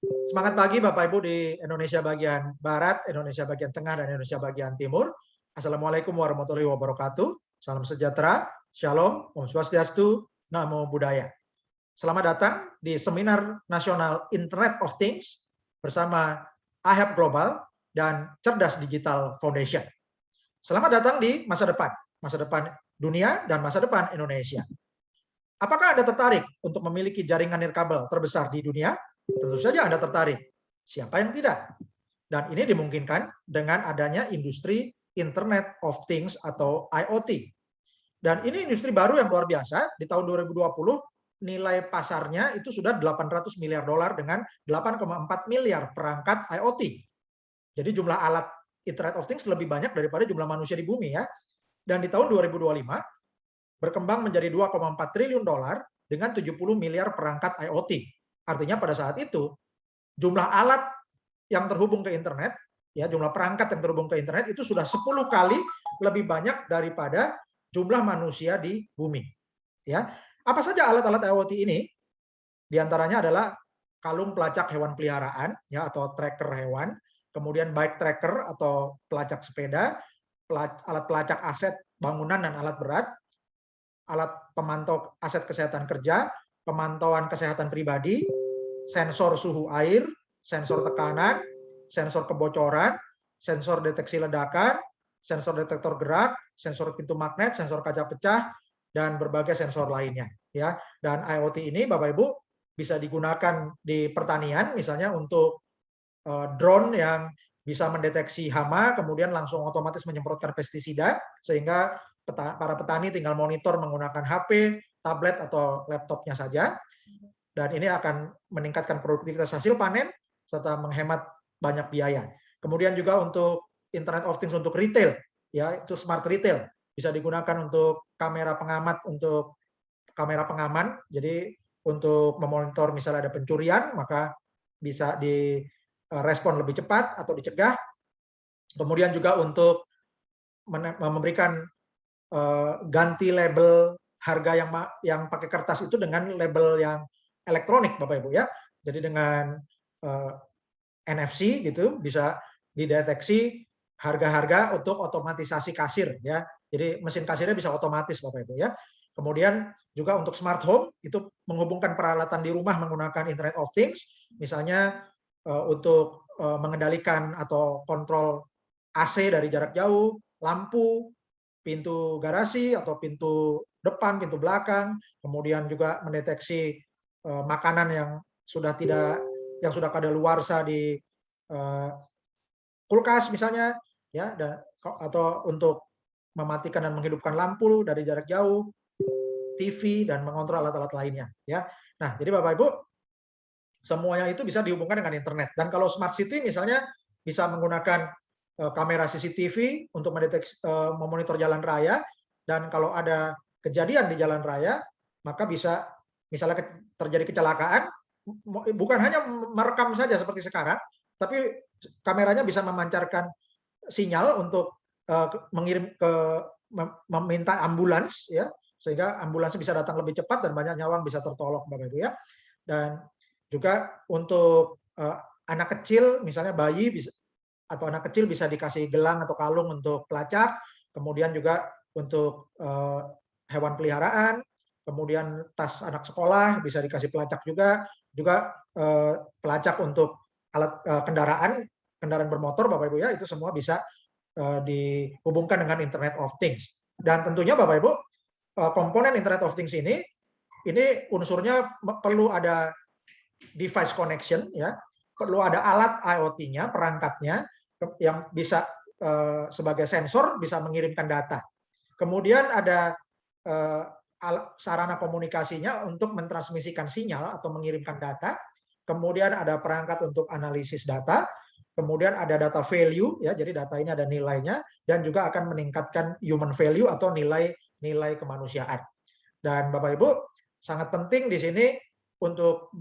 Semangat pagi Bapak Ibu di Indonesia bagian Barat, Indonesia bagian Tengah, dan Indonesia bagian Timur. Assalamualaikum warahmatullahi wabarakatuh. Salam sejahtera, Shalom, Om Swastiastu, Namo Buddhaya. Selamat datang di Seminar Nasional Internet of Things bersama IHAP Global dan Cerdas Digital Foundation. Selamat datang di masa depan dunia dan masa depan Indonesia. Apakah Anda tertarik untuk memiliki jaringan nirkabel terbesar di dunia? Tentu saja Anda tertarik. Siapa yang tidak? Dan ini dimungkinkan dengan adanya industri Internet of Things atau IoT. Dan ini industri baru yang luar biasa. Di tahun 2020 nilai pasarnya itu sudah 800 miliar dolar dengan 8,4 miliar perangkat IoT. Jadi jumlah alat Internet of Things lebih banyak daripada jumlah manusia di bumi ya. Dan di tahun 2025 berkembang menjadi 2,4 triliun dolar dengan 70 miliar perangkat IoT. Artinya pada saat itu jumlah alat yang terhubung ke internet, ya jumlah perangkat yang terhubung ke internet itu sudah 10 kali lebih banyak daripada jumlah manusia di bumi. Ya, apa saja alat-alat IoT ini? Di antaranya adalah kalung pelacak hewan peliharaan, ya atau tracker hewan, kemudian bike tracker atau pelacak sepeda, alat pelacak aset bangunan dan alat berat, alat pemantau aset kesehatan kerja, pemantauan kesehatan pribadi, sensor suhu air, sensor tekanan, sensor kebocoran, sensor deteksi ledakan, sensor detektor gerak, sensor pintu magnet, sensor kaca pecah, dan berbagai sensor lainnya. Ya, dan IoT ini, Bapak Ibu, bisa digunakan di pertanian, misalnya untuk drone yang bisa mendeteksi hama, kemudian langsung otomatis menyemprotkan pestisida, sehingga para petani tinggal monitor menggunakan HP, tablet, atau laptopnya saja. Dan ini akan meningkatkan produktivitas hasil panen, serta menghemat banyak biaya. Kemudian juga untuk Internet of Things untuk retail, ya itu smart retail. Bisa digunakan untuk kamera pengamat, untuk kamera pengaman. Jadi untuk memonitor misalnya ada pencurian, maka bisa direspon lebih cepat atau dicegah. Kemudian juga untuk memberikan ganti label harga yang pakai kertas itu dengan label yang elektronik, Bapak Ibu ya. Jadi dengan NFC gitu bisa dideteksi harga-harga untuk otomatisasi kasir ya. Jadi mesin kasirnya bisa otomatis Bapak Ibu ya. Kemudian juga untuk smart home itu menghubungkan peralatan di rumah menggunakan Internet of Things, misalnya untuk mengendalikan atau kontrol AC dari jarak jauh, lampu, pintu garasi atau pintu depan, pintu belakang, kemudian juga mendeteksi makanan yang sudah kadaluarsa di kulkas misalnya, ya, atau untuk mematikan dan menghidupkan lampu dari jarak jauh, TV dan mengontrol alat-alat lainnya, ya. Nah, jadi Bapak Ibu, semuanya itu bisa dihubungkan dengan internet. Dan kalau smart city misalnya bisa menggunakan kamera CCTV untuk mendeteksi, memonitor jalan raya, dan kalau ada kejadian di jalan raya, maka bisa misalnya terjadi kecelakaan, bukan hanya merekam saja seperti sekarang, tapi kameranya bisa memancarkan sinyal untuk mengirim meminta ambulans, ya, sehingga ambulans bisa datang lebih cepat dan banyak nyawa bisa tertolong, Bapak Ibu ya. Dan juga untuk anak kecil, misalnya bayi bisa, atau anak kecil bisa dikasih gelang atau kalung untuk pelacak, kemudian juga untuk hewan peliharaan, kemudian tas anak sekolah bisa dikasih pelacak juga pelacak untuk alat kendaraan bermotor Bapak Ibu ya, itu semua bisa dihubungkan dengan Internet of Things. Dan tentunya Bapak Ibu, komponen Internet of Things ini unsurnya perlu ada device connection ya, perlu ada alat IoT-nya, perangkatnya yang bisa sebagai sensor bisa mengirimkan data. Kemudian ada sarana komunikasinya untuk mentransmisikan sinyal atau mengirimkan data. Kemudian ada perangkat untuk analisis data. Kemudian ada data value ya, jadi data ini ada nilainya dan juga akan meningkatkan human value atau nilai kemanusiaan. Dan Bapak Ibu, sangat penting di sini untuk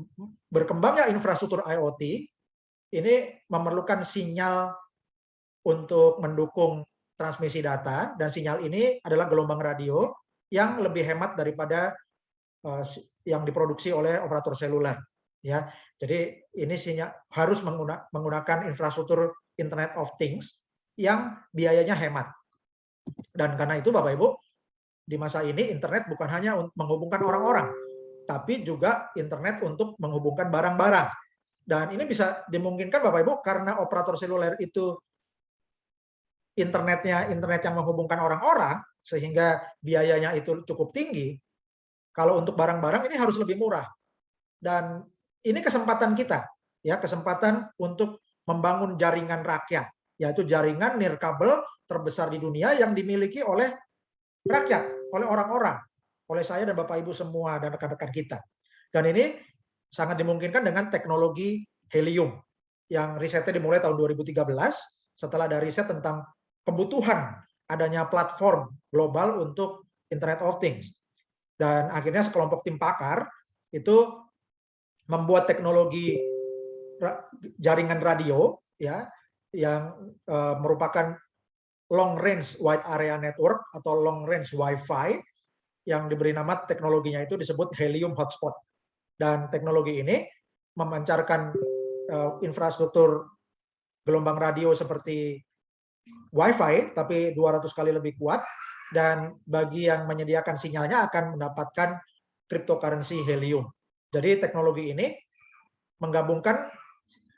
berkembangnya infrastruktur IoT ini memerlukan sinyal untuk mendukung transmisi data, dan sinyal ini adalah gelombang radio yang lebih hemat daripada yang diproduksi oleh operator seluler. ya. Jadi ini harus menggunakan infrastruktur Internet of Things yang biayanya hemat. Dan karena itu Bapak Ibu, di masa ini internet bukan hanya menghubungkan orang-orang, tapi juga internet untuk menghubungkan barang-barang. Dan ini bisa dimungkinkan Bapak Ibu karena operator seluler itu internetnya internet yang menghubungkan orang-orang, sehingga biayanya itu cukup tinggi. Kalau untuk barang-barang ini harus lebih murah. Dan ini kesempatan kita, ya, kesempatan untuk membangun jaringan rakyat, yaitu jaringan nirkabel terbesar di dunia yang dimiliki oleh rakyat, oleh orang-orang, oleh saya dan Bapak Ibu semua dan rekan-rekan kita. Dan ini sangat dimungkinkan dengan teknologi helium yang risetnya dimulai tahun 2013 setelah ada riset tentang kebutuhan adanya platform global untuk Internet of Things. Dan akhirnya sekelompok tim pakar itu membuat teknologi jaringan radio, ya, yang merupakan long range wide area network atau long range Wi-Fi yang diberi nama teknologinya itu disebut helium hotspot. Dan teknologi ini memancarkan infrastruktur gelombang radio seperti Wi-Fi tapi 200 kali lebih kuat, dan bagi yang menyediakan sinyalnya akan mendapatkan cryptocurrency helium. Jadi teknologi ini menggabungkan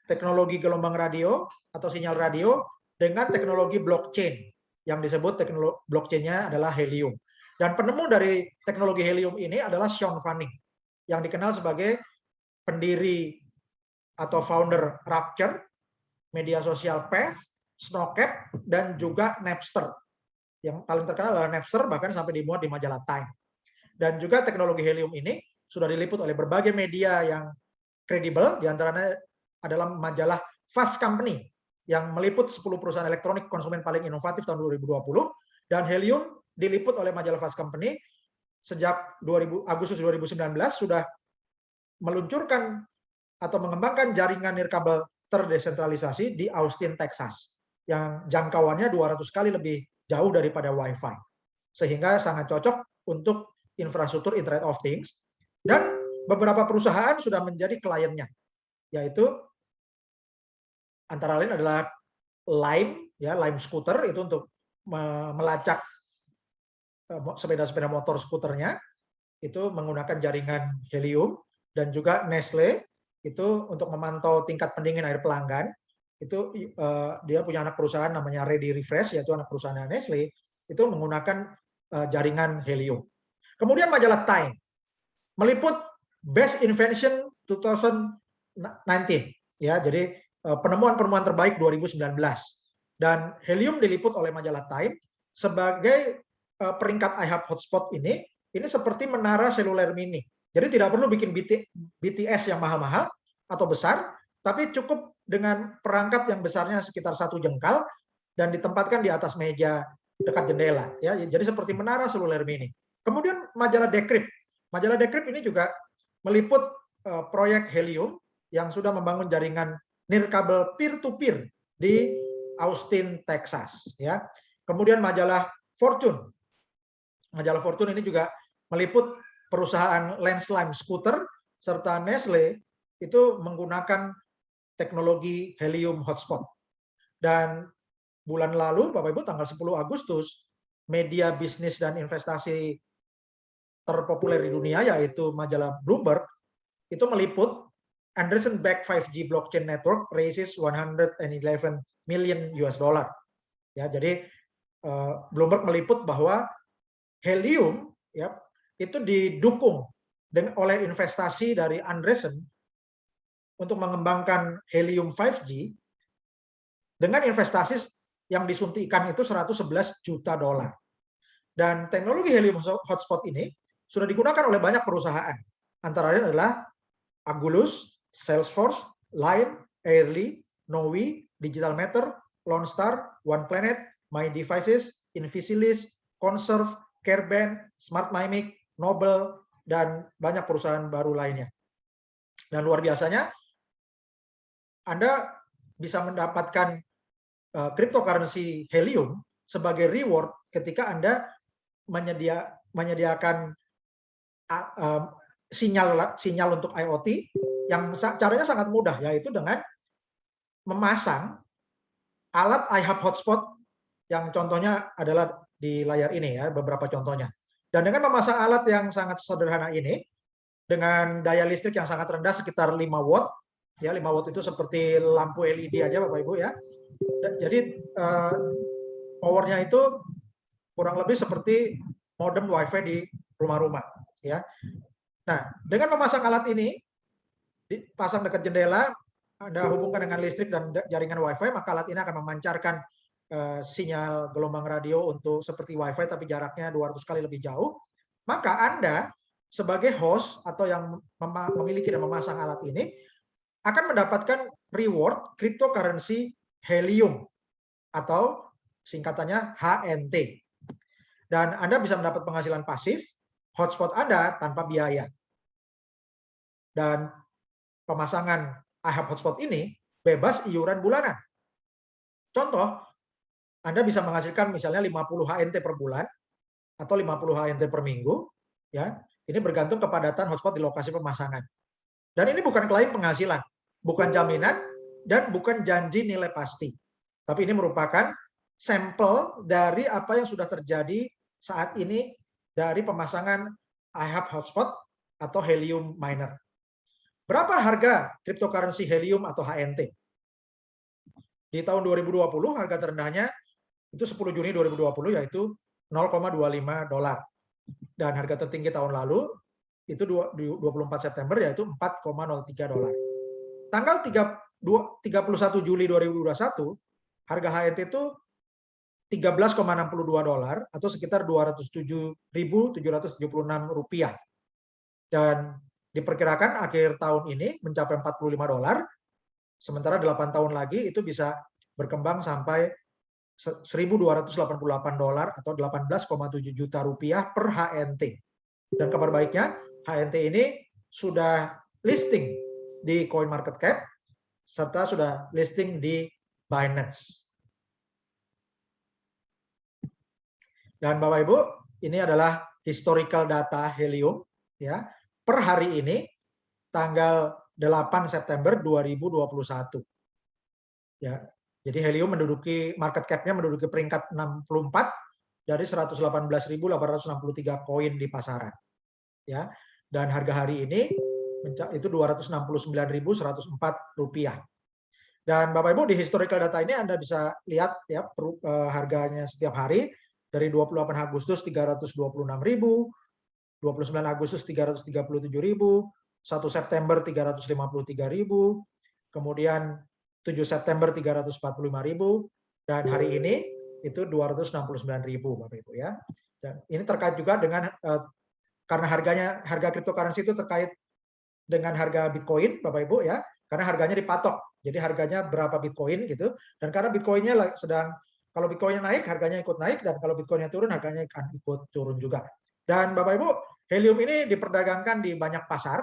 teknologi gelombang radio atau sinyal radio dengan teknologi blockchain yang disebut teknologi blockchain-nya adalah helium. Dan penemu dari teknologi helium ini adalah Sean Fanning yang dikenal sebagai pendiri atau founder Rapture, media sosial Path, Snowcap, dan juga Napster. Yang paling terkenal adalah Napster, bahkan sampai dimuat di majalah Time. Dan juga teknologi helium ini sudah diliput oleh berbagai media yang kredibel, diantaranya adalah majalah Fast Company yang meliput 10 perusahaan elektronik konsumen paling inovatif tahun 2020, dan helium diliput oleh majalah Fast Company sejak Agustus 2019 sudah meluncurkan atau mengembangkan jaringan nirkabel terdesentralisasi di Austin, Texas, yang jangkauannya 200 kali lebih jauh daripada Wi-Fi, sehingga sangat cocok untuk infrastruktur Internet of Things. Dan beberapa perusahaan sudah menjadi kliennya, yaitu antara lain adalah Lime, ya, Lime Scooter itu untuk melacak sepeda-sepeda motor skuternya itu menggunakan jaringan helium, dan juga Nestle itu untuk memantau tingkat pendingin air pelanggan. Itu dia punya anak perusahaan namanya Ready Refresh, yaitu anak perusahaan Nestle, itu menggunakan jaringan helium. Kemudian majalah Time meliput Best Invention 2019, ya, jadi penemuan-penemuan terbaik 2019, dan helium diliput oleh majalah Time sebagai peringkat iHub hotspot ini seperti menara seluler mini. Jadi tidak perlu bikin BTS yang mahal-mahal atau besar, tapi cukup dengan perangkat yang besarnya sekitar 1 jengkal dan ditempatkan di atas meja dekat jendela, ya. Jadi seperti menara seluler mini. Kemudian majalah Decrypt ini juga meliput proyek helium yang sudah membangun jaringan nirkabel peer-to-peer di Austin, Texas, ya. Kemudian majalah Fortune ini juga meliput perusahaan Lime Scooter serta Nestle itu menggunakan teknologi helium hotspot. Dan bulan lalu, Bapak Ibu, tanggal 10 Agustus, media bisnis dan investasi terpopuler di dunia, yaitu majalah Bloomberg, itu meliput Andreessen-backed 5G blockchain network raises 111 million US dollar. Ya, jadi Bloomberg meliput bahwa helium, ya, itu didukung oleh investasi dari Andreessen untuk mengembangkan helium 5G dengan investasi yang disuntikan itu 111 juta dolar. Dan teknologi helium hotspot ini sudah digunakan oleh banyak perusahaan. Antara lain adalah Agulus, Salesforce, Lime, Airly, Nowi, Digital Matter, Lone Star, One Planet, My Devices, Invisilis, Conserve, Careband, Smart Mimic, Nobel, dan banyak perusahaan baru lainnya. Dan luar biasanya, Anda bisa mendapatkan cryptocurrency helium sebagai reward ketika Anda menyediakan sinyal untuk IoT, caranya sangat mudah, yaitu dengan memasang alat iHub hotspot yang contohnya adalah di layar ini ya, beberapa contohnya. Dan dengan memasang alat yang sangat sederhana ini, dengan daya listrik yang sangat rendah sekitar 5 watt, ya 5 watt itu seperti lampu LED aja Bapak Ibu ya. Jadi powernya itu kurang lebih seperti modem WiFi di rumah-rumah ya. Nah, dengan memasang alat ini dipasang dekat jendela, Anda hubungkan dengan listrik dan jaringan WiFi, maka alat ini akan memancarkan sinyal gelombang radio untuk seperti WiFi tapi jaraknya 200 kali lebih jauh. Maka Anda sebagai host atau yang memiliki dan memasang alat ini akan mendapatkan reward cryptocurrency Helium atau singkatannya HNT. Dan Anda bisa mendapat penghasilan pasif hotspot Anda tanpa biaya. Dan pemasangan iHub hotspot ini bebas iuran bulanan. Contoh, Anda bisa menghasilkan misalnya 50 HNT per bulan atau 50 HNT per minggu, ya. Ini bergantung kepadatan hotspot di lokasi pemasangan. Dan ini bukan klaim penghasilan, bukan jaminan, dan bukan janji nilai pasti. Tapi ini merupakan sampel dari apa yang sudah terjadi saat ini dari pemasangan iHub hotspot atau Helium miner. Berapa harga cryptocurrency Helium atau HNT? Di tahun 2020 harga terendahnya itu 10 Juni 2020 yaitu $0,25. Dan harga tertinggi tahun lalu itu 24 September yaitu $4,03. Tanggal 31 Juli 2021 harga HNT itu $13,62 atau sekitar Rp207.776. Dan diperkirakan akhir tahun ini mencapai $45, sementara 8 tahun lagi itu bisa berkembang sampai $1.288 atau 18,7 juta rupiah per HNT. Dan kabar baiknya, HNT ini sudah listing di CoinMarketCap serta sudah listing di Binance. Dan Bapak Ibu, ini adalah historical data Helium ya. Per hari ini tanggal 8 September 2021. Ya. Jadi Helium menduduki market cap-nya menduduki peringkat 64 dari 118.863 koin di pasaran. Ya. Dan harga hari ini itu Rp269.104. Dan Bapak Ibu di historical data ini Anda bisa lihat ya harganya setiap hari dari 28 Agustus 326.000, 29 Agustus 337.000, 1 September 353.000, kemudian 7 September 345.000, dan hari ini itu 269.000 Bapak Ibu ya. Dan ini terkait juga dengan karena harga cryptocurrency itu terkait dengan harga Bitcoin Bapak Ibu ya, karena harganya dipatok. Jadi harganya berapa Bitcoin gitu, dan karena Bitcoinnya sedang, kalau Bitcoinnya naik harganya ikut naik, dan kalau Bitcoinnya turun harganya akan ikut turun juga. Dan Bapak Ibu, Helium ini diperdagangkan di banyak pasar,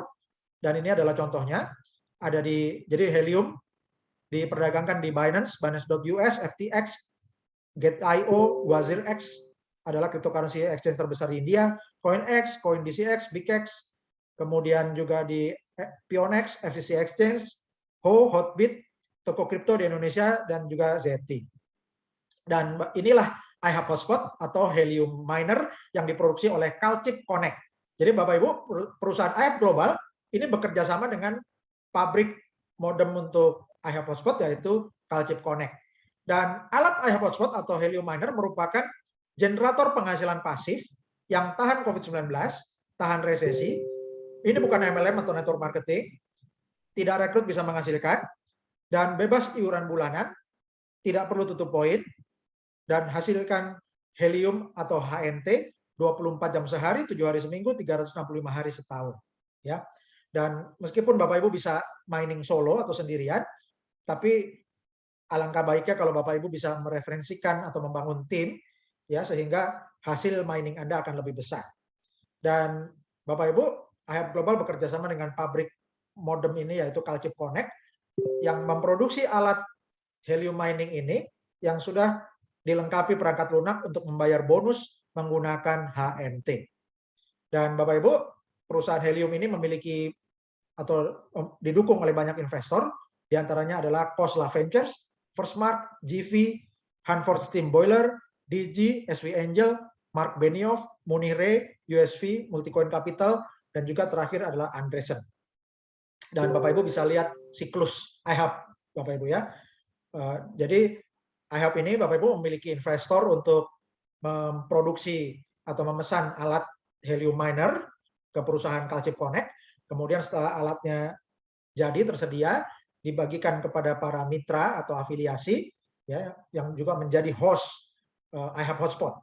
dan ini adalah contohnya. Jadi Helium diperdagangkan di Binance, Binance.us, FTX, Gate.io, WazirX adalah cryptocurrency exchange terbesar di India, CoinX, CoinDCX, BigX, kemudian juga di Pionex, FCC Exchange, Hotbit, toko kripto di Indonesia, dan juga ZT. Dan inilah iHub Hotspot atau Helium miner yang diproduksi oleh Calchip Connect. Jadi Bapak Ibu, perusahaan iHub Global ini bekerja sama dengan pabrik modem untuk iHub Hotspot yaitu Calchip Connect. Dan alat iHub Hotspot atau Helium miner merupakan generator penghasilan pasif yang tahan COVID-19, tahan resesi. Ini bukan MLM atau network marketing, tidak rekrut bisa menghasilkan, dan bebas iuran bulanan, tidak perlu tutup poin, dan hasilkan Helium atau HNT 24 jam sehari, 7 hari seminggu, 365 hari setahun. Ya. Dan meskipun Bapak Ibu bisa mining solo atau sendirian, tapi alangkah baiknya kalau Bapak Ibu bisa mereferensikan atau membangun tim, ya, sehingga hasil mining Anda akan lebih besar. Dan Bapak Ibu, iHub Global bekerja sama dengan pabrik modem ini yaitu Calchip Connect yang memproduksi alat Helium mining ini yang sudah dilengkapi perangkat lunak untuk membayar bonus menggunakan HNT. Dan Bapak Ibu, perusahaan Helium ini memiliki atau didukung oleh banyak investor, diantaranya adalah Khosla Ventures, Firstmark, GV, Hanford Steam Boiler, DG, SV Angel, Mark Benioff, Munich Re, USV, Multicoin Capital, dan juga terakhir adalah Andreessen. Dan Bapak Ibu bisa lihat siklus IHUB, Bapak Ibu ya. Jadi IHUB ini Bapak Ibu memiliki investor untuk memproduksi atau memesan alat helium miner ke perusahaan Calchip Connect. Kemudian setelah alatnya jadi tersedia, dibagikan kepada para mitra atau afiliasi ya yang juga menjadi host IHUB hotspot.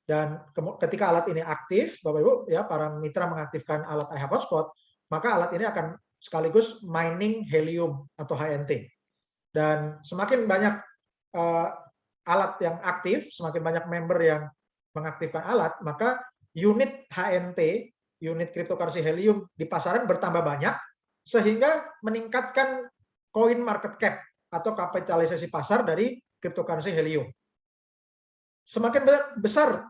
Dan ketika alat ini aktif, Bapak Ibu ya, para mitra mengaktifkan alat IHUB hotspot, maka alat ini akan sekaligus mining helium atau HNT. Dan semakin banyak alat yang aktif, semakin banyak member yang mengaktifkan alat, maka unit HNT, unit cryptocurrency helium di pasaran bertambah banyak, sehingga meningkatkan coin market cap atau kapitalisasi pasar dari cryptocurrency helium. Semakin besar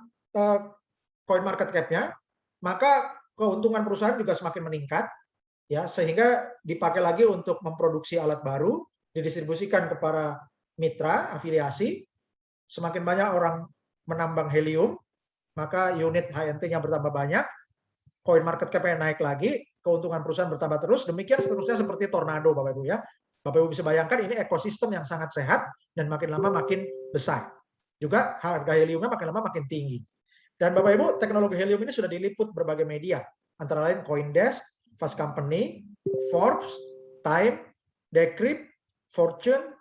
coin market cap-nya, maka keuntungan perusahaan juga semakin meningkat, ya, sehingga dipakai lagi untuk memproduksi alat baru, didistribusikan kepada mitra afiliasi. Semakin banyak orang menambang helium, maka unit HNT-nya bertambah banyak, coin market cap-nya naik lagi, keuntungan perusahaan bertambah terus, demikian seterusnya seperti tornado, Bapak Ibu ya. Bapak Ibu bisa bayangkan ini ekosistem yang sangat sehat dan makin lama makin besar. Juga harga heliumnya makin lama makin tinggi. Dan Bapak Ibu, teknologi helium ini sudah diliput berbagai media, antara lain CoinDesk, Fast Company, Forbes, Time, Decrypt, Fortune,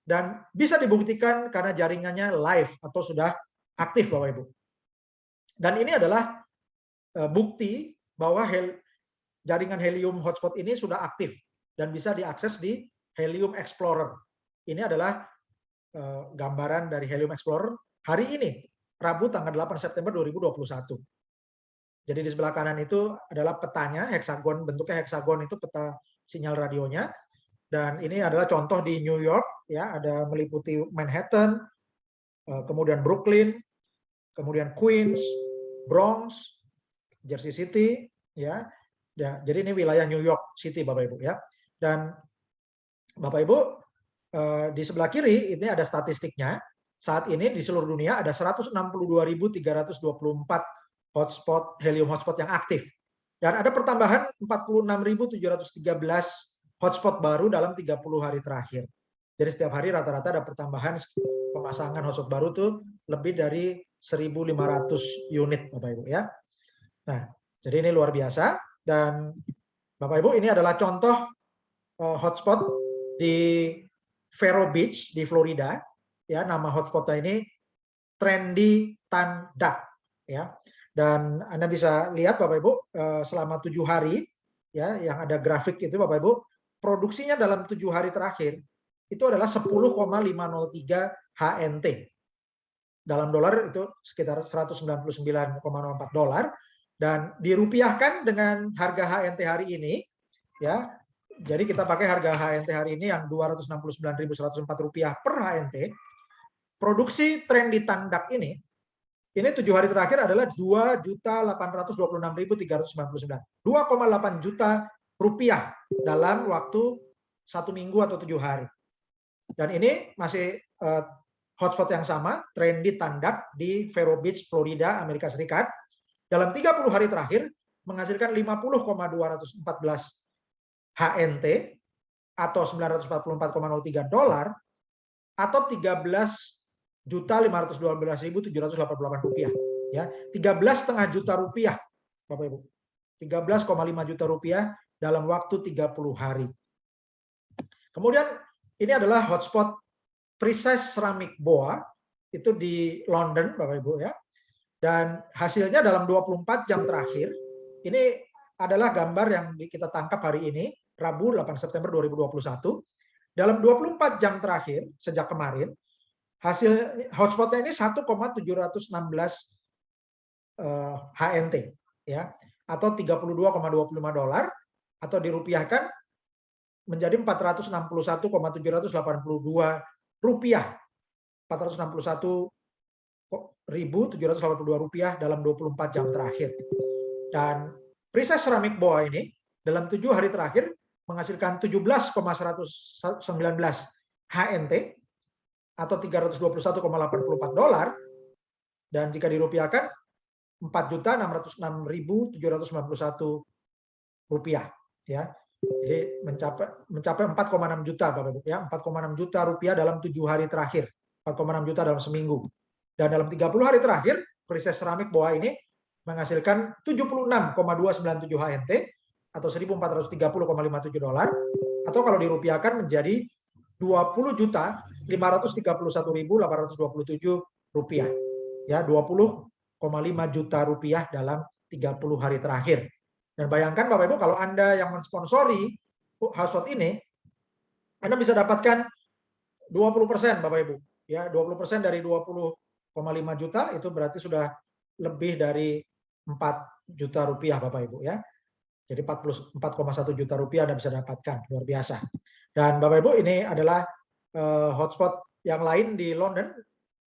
dan bisa dibuktikan karena jaringannya live atau sudah aktif, Bapak Ibu. Dan ini adalah bukti bahwa jaringan helium hotspot ini sudah aktif dan bisa diakses di Helium Explorer. Ini adalah gambaran dari Helium Explorer hari ini, Rabu tanggal 8 September 2021. Jadi di sebelah kanan itu adalah petanya, heksagon, bentuknya heksagon itu peta sinyal radionya. Dan ini adalah contoh di New York, ya, ada meliputi Manhattan, kemudian Brooklyn, kemudian Queens, Bronx, Jersey City, ya. Jadi ini wilayah New York City, Bapak Ibu ya. Dan Bapak Ibu di sebelah kiri ini ada statistiknya. Saat ini di seluruh dunia ada 162.324 hotspot helium hotspot yang aktif. Dan ada pertambahan 46.713 hotspot baru dalam 30 hari terakhir. Jadi setiap hari rata-rata ada pertambahan pemasangan hotspot baru tuh lebih dari 1.500 unit, Bapak Ibu ya. Nah, jadi ini luar biasa. Dan Bapak Ibu, ini adalah contoh hotspot di Vero Beach di Florida. Ya, nama hotspotnya ini Trendy Tandak. Ya, dan Anda bisa lihat Bapak Ibu selama 7 hari, ya, yang ada grafik itu Bapak Ibu, produksinya dalam 7 hari terakhir itu adalah 10,503 HNT. Dalam dolar itu sekitar 199,04 dolar. Dan dirupiahkan dengan harga HNT hari ini, ya. Jadi kita pakai harga HNT hari ini yang Rp269.104 per HNT. Produksi Trendy Tandak ini 7 hari terakhir adalah 2.826.399. 2,8 juta rupiah dalam waktu 1 minggu atau 7 hari. Dan ini masih hotspot yang sama, Trendy Tandak di Vero Beach, Florida, Amerika Serikat. Dalam 30 hari terakhir menghasilkan 50,214 HNT atau 944,03 dolar atau 13.512.788 rupiah, ya. 13,5 juta rupiah, Bapak Ibu. 13,5 juta rupiah dalam waktu 30 hari. Kemudian ini adalah hotspot Precise Ceramic Boa itu di London, Bapak Ibu ya. Dan hasilnya dalam 24 jam terakhir, ini adalah gambar yang kita tangkap hari ini, Rabu 8 September 2021. Dalam 24 jam terakhir, sejak kemarin, hasil hotspotnya ini 1,716 HNT, ya, atau 32,25 dolar, atau dirupiahkan menjadi 461,782 rupiah. 461.782 rupiah dalam 24 jam terakhir. Dan Precise Ceramic Boa ini dalam 7 hari terakhir menghasilkan 17,119 HNT atau 321,84 dolar, dan jika dirupiahkan 4.606.791 rupiah, ya. Jadi mencapai 4,6 juta Bapak Ibu, ya, 4,6 juta rupiah dalam 7 hari terakhir, 4,6 juta dalam seminggu. Dan dalam 30 hari terakhir, Princess Ceramic bawah ini menghasilkan 76,297 HNT atau 1.430,57 dolar, atau kalau dirupiahkan menjadi 20.531.827 rupiah, ya, 20,5 juta rupiah dalam 30 hari terakhir. Dan bayangkan Bapak Ibu, kalau Anda yang mensponsori HubSpot ini, Anda bisa dapatkan 20% Bapak Ibu, ya, 20% dari 20,5 juta itu berarti sudah lebih dari 4 juta rupiah Bapak Ibu, ya. Jadi 44,1 juta rupiah Anda bisa dapatkan, luar biasa. Dan Bapak Ibu, ini adalah hotspot yang lain di London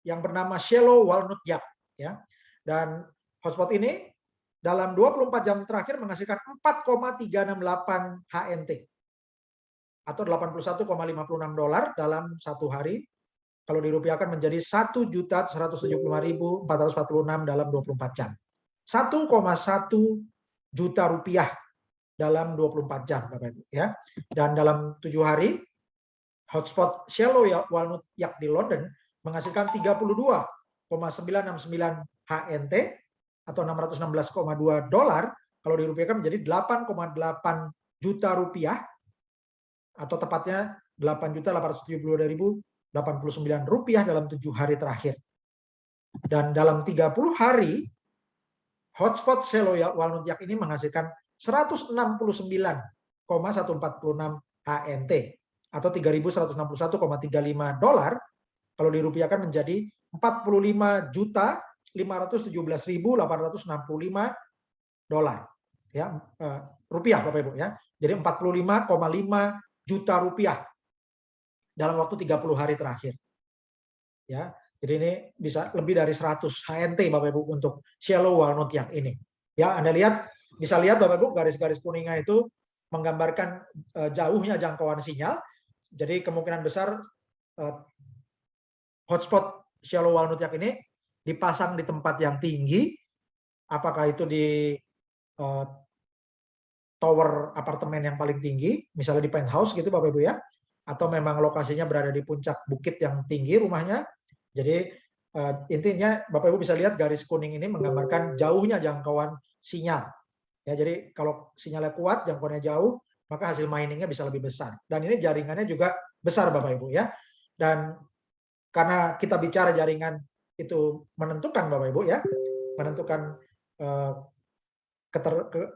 yang bernama Shallow Walnut Yak, ya. Dan hotspot ini dalam 24 jam terakhir menghasilkan 4,368 HNT atau 81,56 dolar dalam satu hari. Kalau dirupiahkan menjadi 1.175.446 dalam 24 jam. 1,1 juta rupiah dalam 24 jam, Bapak Ibu, ya. Dan dalam 7 hari, hotspot Shallow Walnut Yak di London menghasilkan 32,969 HNT atau 616,2 dolar, kalau dirupiahkan menjadi 8,8 juta rupiah atau tepatnya 8.872.089 rupiah dalam 7 hari terakhir. Dan dalam 30 hari, hotspot Shallow Walnut Yak ini menghasilkan 169,146 HNT atau 3.161,35 dolar, kalau dirupiahkan menjadi 45.517.865 dolar, ya, rupiah Bapak Ibu, ya. Jadi 45,5 juta rupiah dalam waktu 30 hari terakhir, ya. Jadi ini bisa lebih dari 100 HNT Bapak Ibu untuk Shallow Walnut Yak ini, ya. Anda bisa lihat Bapak Ibu, garis-garis kuningnya itu menggambarkan jauhnya jangkauan sinyal. Jadi kemungkinan besar hotspot Shallow Walnut Yak ini dipasang di tempat yang tinggi, apakah itu di tower apartemen yang paling tinggi, misalnya di penthouse gitu Bapak Ibu, ya, atau memang lokasinya berada di puncak bukit yang tinggi rumahnya. Jadi intinya Bapak Ibu bisa lihat garis kuning ini menggambarkan jauhnya jangkauan sinyal. Ya, jadi kalau sinyalnya kuat, jangkauannya jauh, maka hasil miningnya bisa lebih besar. Dan ini jaringannya juga besar Bapak Ibu, ya. Dan karena kita bicara jaringan itu menentukan Bapak Ibu, ya, menentukan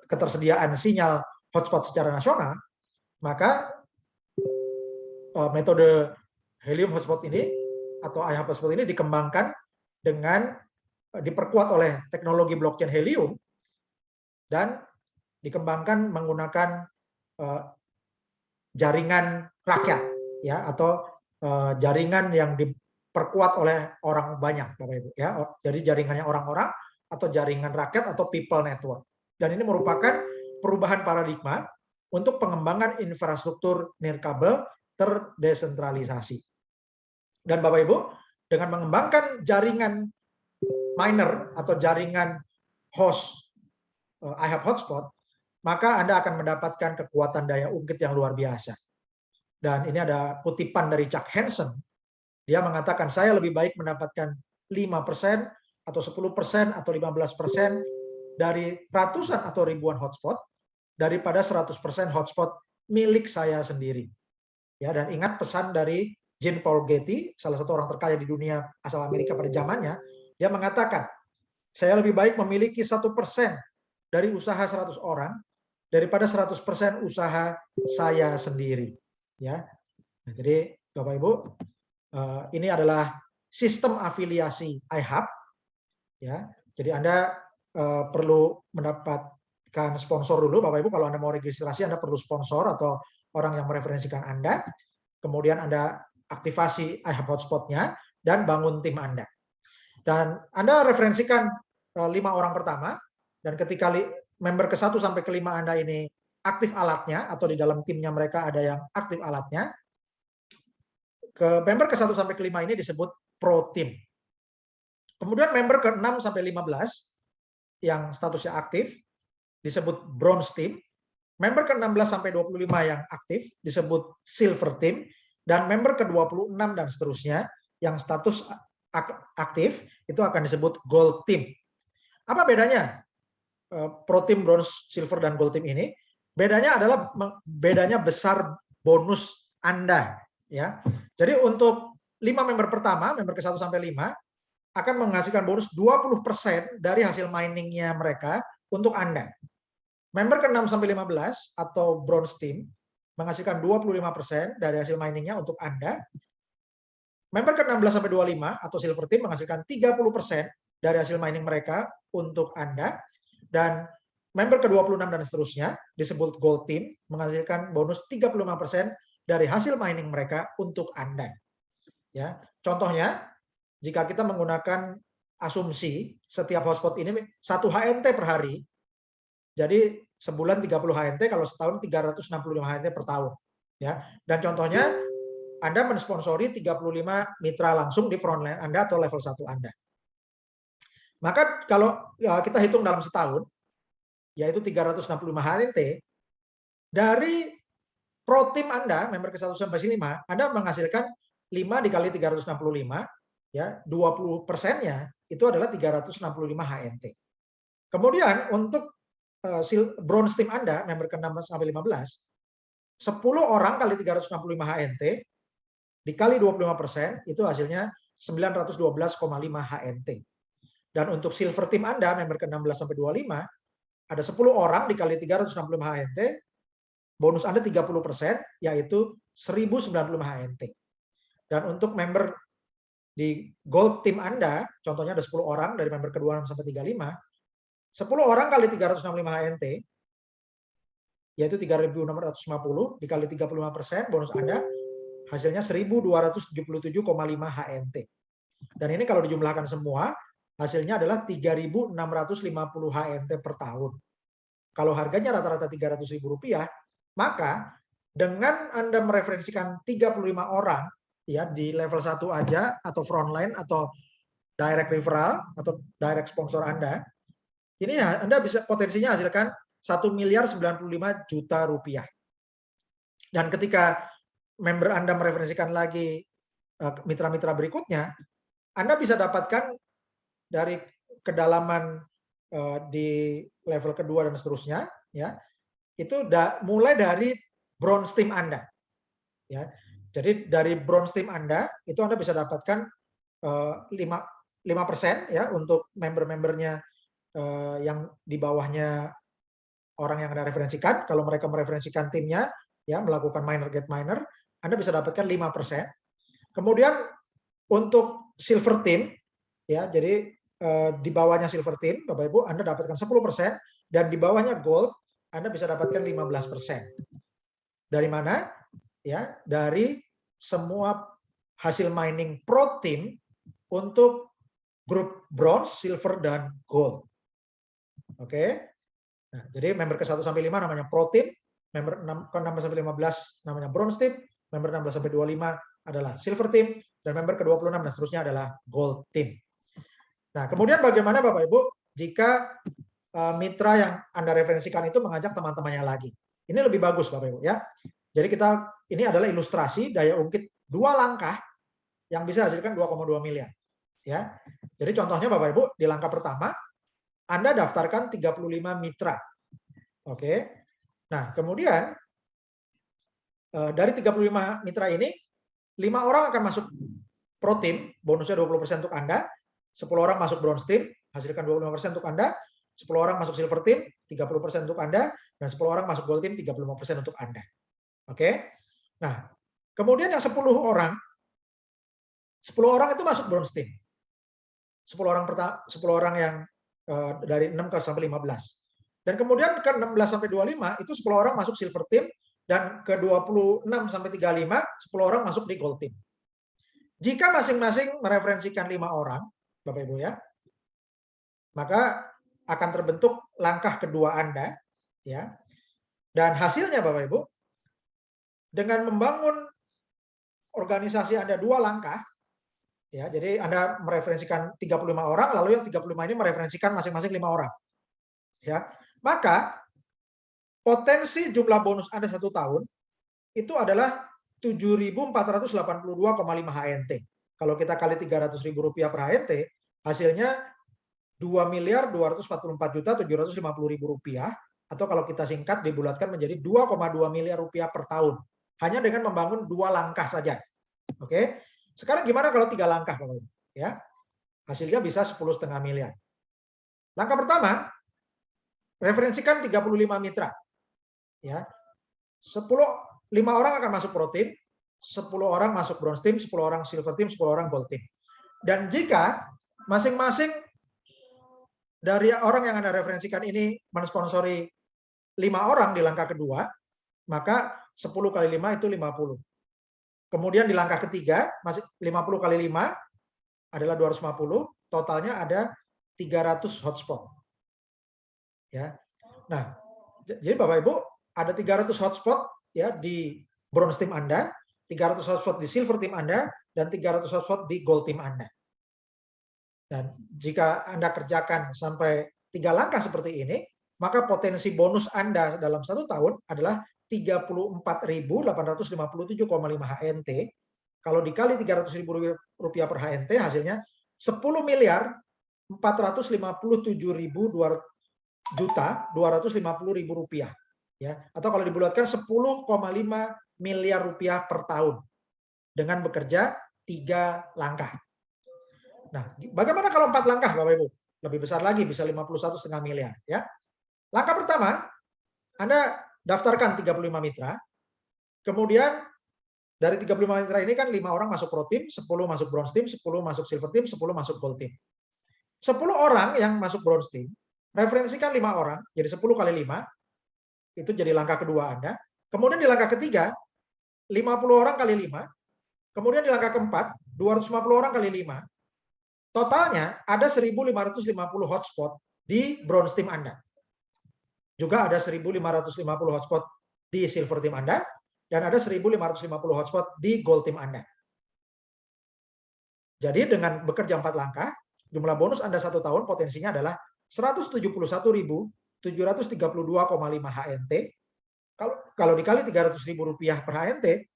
ketersediaan sinyal hotspot secara nasional, maka metode helium hotspot ini atau iHub hotspot ini dikembangkan dengan diperkuat oleh teknologi blockchain helium dan dikembangkan menggunakan jaringan rakyat, ya, atau jaringan yang diperkuat oleh orang banyak Bapak Ibu, ya. Jadi jaringannya orang-orang atau jaringan rakyat atau people network. Dan ini merupakan perubahan paradigma untuk pengembangan infrastruktur nirkabel terdesentralisasi. Dan Bapak Ibu, dengan mengembangkan jaringan miner atau jaringan host iHub hotspot, maka Anda akan mendapatkan kekuatan daya ungkit yang luar biasa. Dan ini ada kutipan dari Chuck Hansen. Dia mengatakan, saya lebih baik mendapatkan 5% atau 10% atau 15% dari ratusan atau ribuan hotspot daripada 100% hotspot milik saya sendiri. Ya, dan ingat pesan dari Jean Paul Getty, salah satu orang terkaya di dunia asal Amerika pada zamannya, dia mengatakan, saya lebih baik memiliki 1% dari usaha 100 orang daripada 100% usaha saya sendiri. Ya, nah, jadi Bapak Ibu, ini adalah sistem afiliasi iHub. Ya, jadi Anda perlu mendapatkan sponsor dulu, Bapak Ibu. Kalau Anda mau registrasi, Anda perlu sponsor atau orang yang mereferensikan Anda. Kemudian Anda aktivasi iHub hotspotnya dan bangun tim Anda. Dan Anda referensikan 5 orang pertama, dan ketika member ke-1 sampai ke-5 Anda ini aktif alatnya atau di dalam timnya mereka ada yang aktif alatnya. Member ke 1 sampai ke 5 ini disebut pro team. Kemudian member ke 6 sampai 15 yang statusnya aktif disebut bronze team. Member ke 16 sampai 25 yang aktif disebut silver team, dan member ke 26 dan seterusnya yang status aktif itu akan disebut gold team. Apa bedanya pro team, bronze, silver, dan gold team ini? Bedanya adalah besar bonus Anda, ya. Jadi untuk 5 member pertama, member ke 1 sampai 5 akan menghasilkan bonus 20% dari hasil miningnya mereka untuk Anda. Member ke 6 sampai 15 atau bronze team menghasilkan 25% dari hasil miningnya untuk Anda. Member ke 16 sampai 25 atau silver team menghasilkan 30% dari hasil mining mereka untuk Anda. Dan member ke 26 dan seterusnya disebut gold team menghasilkan bonus 35% dari hasil mining mereka untuk Anda. Ya, contohnya jika kita menggunakan asumsi setiap hotspot ini 1 HNT per hari, jadi sebulan 30 HNT, kalau setahun 365 HNT per tahun. Ya, dan contohnya Anda mensponsori 35 mitra langsung di frontline Anda atau level 1 Anda. Maka kalau kita hitung dalam setahun, yaitu 365 HNT, dari pro team Anda, member ke 1 sampai 5, Anda menghasilkan 5 dikali 365, ya, 20%-nya itu adalah 365 HNT. Kemudian untuk bronze team Anda, member ke 6 sampai 15, 10 orang kali 365 HNT dikali 25% itu hasilnya 912,5 HNT. Dan untuk silver team Anda, member ke 16 sampai 25, ada 10 orang dikali 365 HNT, bonus Anda 30%, yaitu 1095 HNT. Dan untuk member di gold team Anda, contohnya ada 10 orang dari member kedua sampai 35, 10 orang kali 365 HNT, yaitu 3.650 dikali 35%, bonus Anda hasilnya 1.277,5 HNT. Dan ini kalau dijumlahkan semua, hasilnya adalah 3.650 HNT per tahun. Kalau harganya rata-rata Rp300.000, maka dengan Anda mereferensikan 35 orang, ya, di level 1 aja, atau frontline, atau direct referral, atau direct sponsor Anda, ini ya, Anda bisa potensinya hasilkan Rp1.095.000.000. Dan ketika member Anda mereferensikan lagi mitra-mitra berikutnya, Anda bisa dapatkan dari kedalaman di level kedua dan seterusnya, ya, itu mulai dari bronze team Anda. Ya, jadi dari bronze team Anda itu Anda bisa dapatkan 5% ya untuk member-membernya yang di bawahnya orang yang Anda referensikan. Kalau mereka mereferensikan timnya, ya, melakukan miner get miner, Anda bisa dapatkan 5%. Kemudian untuk silver team, ya, jadi di bawahnya silver team, Bapak Ibu, Anda dapatkan 10%, dan di bawahnya gold, Anda bisa dapatkan 15%. Dari mana? Ya, dari semua hasil mining pro team untuk grup bronze, silver, dan gold. Oke. Nah, jadi member ke 1 sampai 5 namanya pro team, member ke 6 sampai 15 namanya bronze team, member 16 sampai 25 adalah silver team, dan member ke 26 dan seterusnya adalah gold team. Nah, kemudian bagaimana Bapak Ibu jika mitra yang Anda referensikan itu mengajak teman-temannya lagi? Ini lebih bagus Bapak Ibu, ya. Jadi ini adalah ilustrasi daya ungkit 2 langkah yang bisa hasilkan 2,2 miliar. Ya. Jadi contohnya Bapak Ibu, di langkah pertama Anda daftarkan 35 mitra. Oke. Nah, kemudian dari 35 mitra ini 5 orang akan masuk pro team, bonusnya 20% untuk Anda. 10 orang masuk bronze team, hasilkan 25% untuk Anda. 10 orang masuk silver team, 30% untuk Anda, dan 10 orang masuk gold team, 35% untuk Anda. Oke. Nah, kemudian yang 10 orang itu masuk bronze team. 10 orang yang dari 6 sampai 15. Dan kemudian ke 16 sampai 25 itu 10 orang masuk silver team, dan ke 26 sampai 35 10 orang masuk di gold team. Jika masing-masing mereferensikan 5 orang, Bapak Ibu, ya, maka akan terbentuk langkah kedua Anda, ya. Dan hasilnya Bapak Ibu, dengan membangun organisasi Anda 2 langkah, ya, jadi Anda mereferensikan 35 orang, lalu yang 35 ini mereferensikan masing-masing 5 orang. Ya, maka potensi jumlah bonus Anda 1 tahun itu adalah 7.482,5 HNT. Kalau kita kali Rp300.000 per HNT, hasilnya Rp2.244.750.000, atau kalau kita singkat dibulatkan menjadi Rp2,2 miliar per tahun. Hanya dengan membangun 2 langkah saja. Oke. Sekarang gimana kalau 3 langkah, Bapak Ibu? Ya. Hasilnya bisa 10,5 miliar. Langkah pertama, referensikan 35 mitra. Ya. 5 orang akan masuk pro team, 10 orang masuk bronze team, 10 orang silver team, 10 orang gold team. Dan jika masing-masing dari orang yang Anda referensikan ini mensponsori 5 orang di langkah kedua, maka 10 kali 5 itu 50. Kemudian di langkah ketiga, masih 50 kali 5 adalah 250, totalnya ada 300 hotspot. Ya. Nah, jadi Bapak Ibu, ada 300 hotspot ya di bronze team Anda, 300 hotspot di silver team Anda, dan 300 hotspot di gold team Anda. Dan jika Anda kerjakan sampai 3 langkah seperti ini, maka potensi bonus Anda dalam 1 tahun adalah Rp34.857,5 HNT. Kalau dikali Rp300.000 per HNT, hasilnya Rp10.457.250.000 ya, atau kalau dibulatkan 10,5 miliar rupiah per tahun dengan bekerja 3 langkah. Nah, bagaimana kalau 4 langkah, Bapak Ibu? Lebih besar lagi, bisa 51,5 miliar ya. Langkah pertama, Anda daftarkan 35 mitra. Kemudian dari 35 mitra ini kan 5 orang masuk pro team, 10 masuk bronze team, 10 masuk silver team, 10 masuk gold team. 10 orang yang masuk bronze team, referensikan 5 orang, jadi 10 kali 5, itu jadi langkah kedua Anda. Kemudian di langkah ketiga, 50 orang kali 5, kemudian di langkah keempat, 250 orang kali 5, totalnya ada 1.550 hotspot di bronze team Anda. Juga ada 1.550 hotspot di silver team Anda, dan ada 1.550 hotspot di gold team Anda. Jadi dengan bekerja 4 langkah, jumlah bonus Anda 1 tahun potensinya adalah Rp171.732,5 HNT. Kalau dikali Rp300.000 per HNT,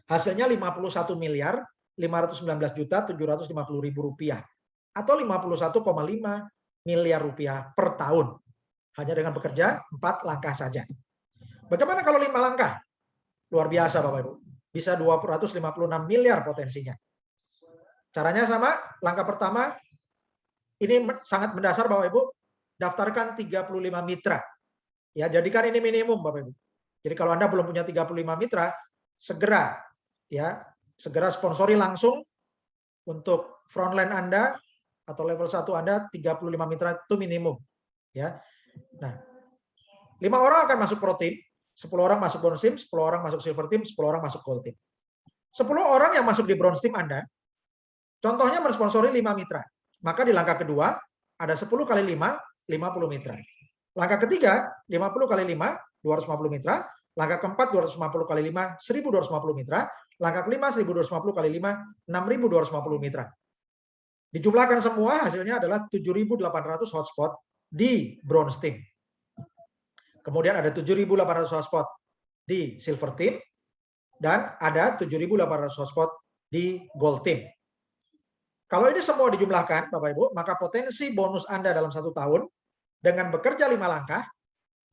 hasilnya Rp51.519.750.000 atau Rp51,5 miliar per tahun. Hanya dengan bekerja 4 langkah saja. Bagaimana kalau 5 langkah? Luar biasa Bapak Ibu. Bisa 256 miliar potensinya. Caranya sama, langkah pertama, ini sangat mendasar Bapak Ibu, daftarkan 35 mitra. Ya, jadikan ini minimum Bapak Ibu. Jadi kalau Anda belum punya 35 mitra, segera sponsori langsung untuk frontline Anda atau level 1 Anda, 35 mitra itu minimum. Ya. Nah, 5 orang akan masuk pro team, 10 orang masuk bronze team, 10 orang masuk silver team, 10 orang masuk gold team. 10 orang yang masuk di bronze team Anda, contohnya mensponsori 5 mitra. Maka di langkah kedua, ada 10 kali 5, 50 mitra. Langkah ketiga, 50 kali 5, 250 mitra. Langkah keempat, 250 kali 5, 1.250 mitra. Langkah kelima, 1.250 kali 5, 6.250 mitra. Dijumlahkan semua, hasilnya adalah 7.800 hotspot di bronze team. Kemudian ada 7.800 hotspot di silver team, dan ada 7.800 hotspot di gold team. Kalau ini semua dijumlahkan, Bapak Ibu, maka potensi bonus Anda dalam 1 tahun, dengan bekerja 5 langkah,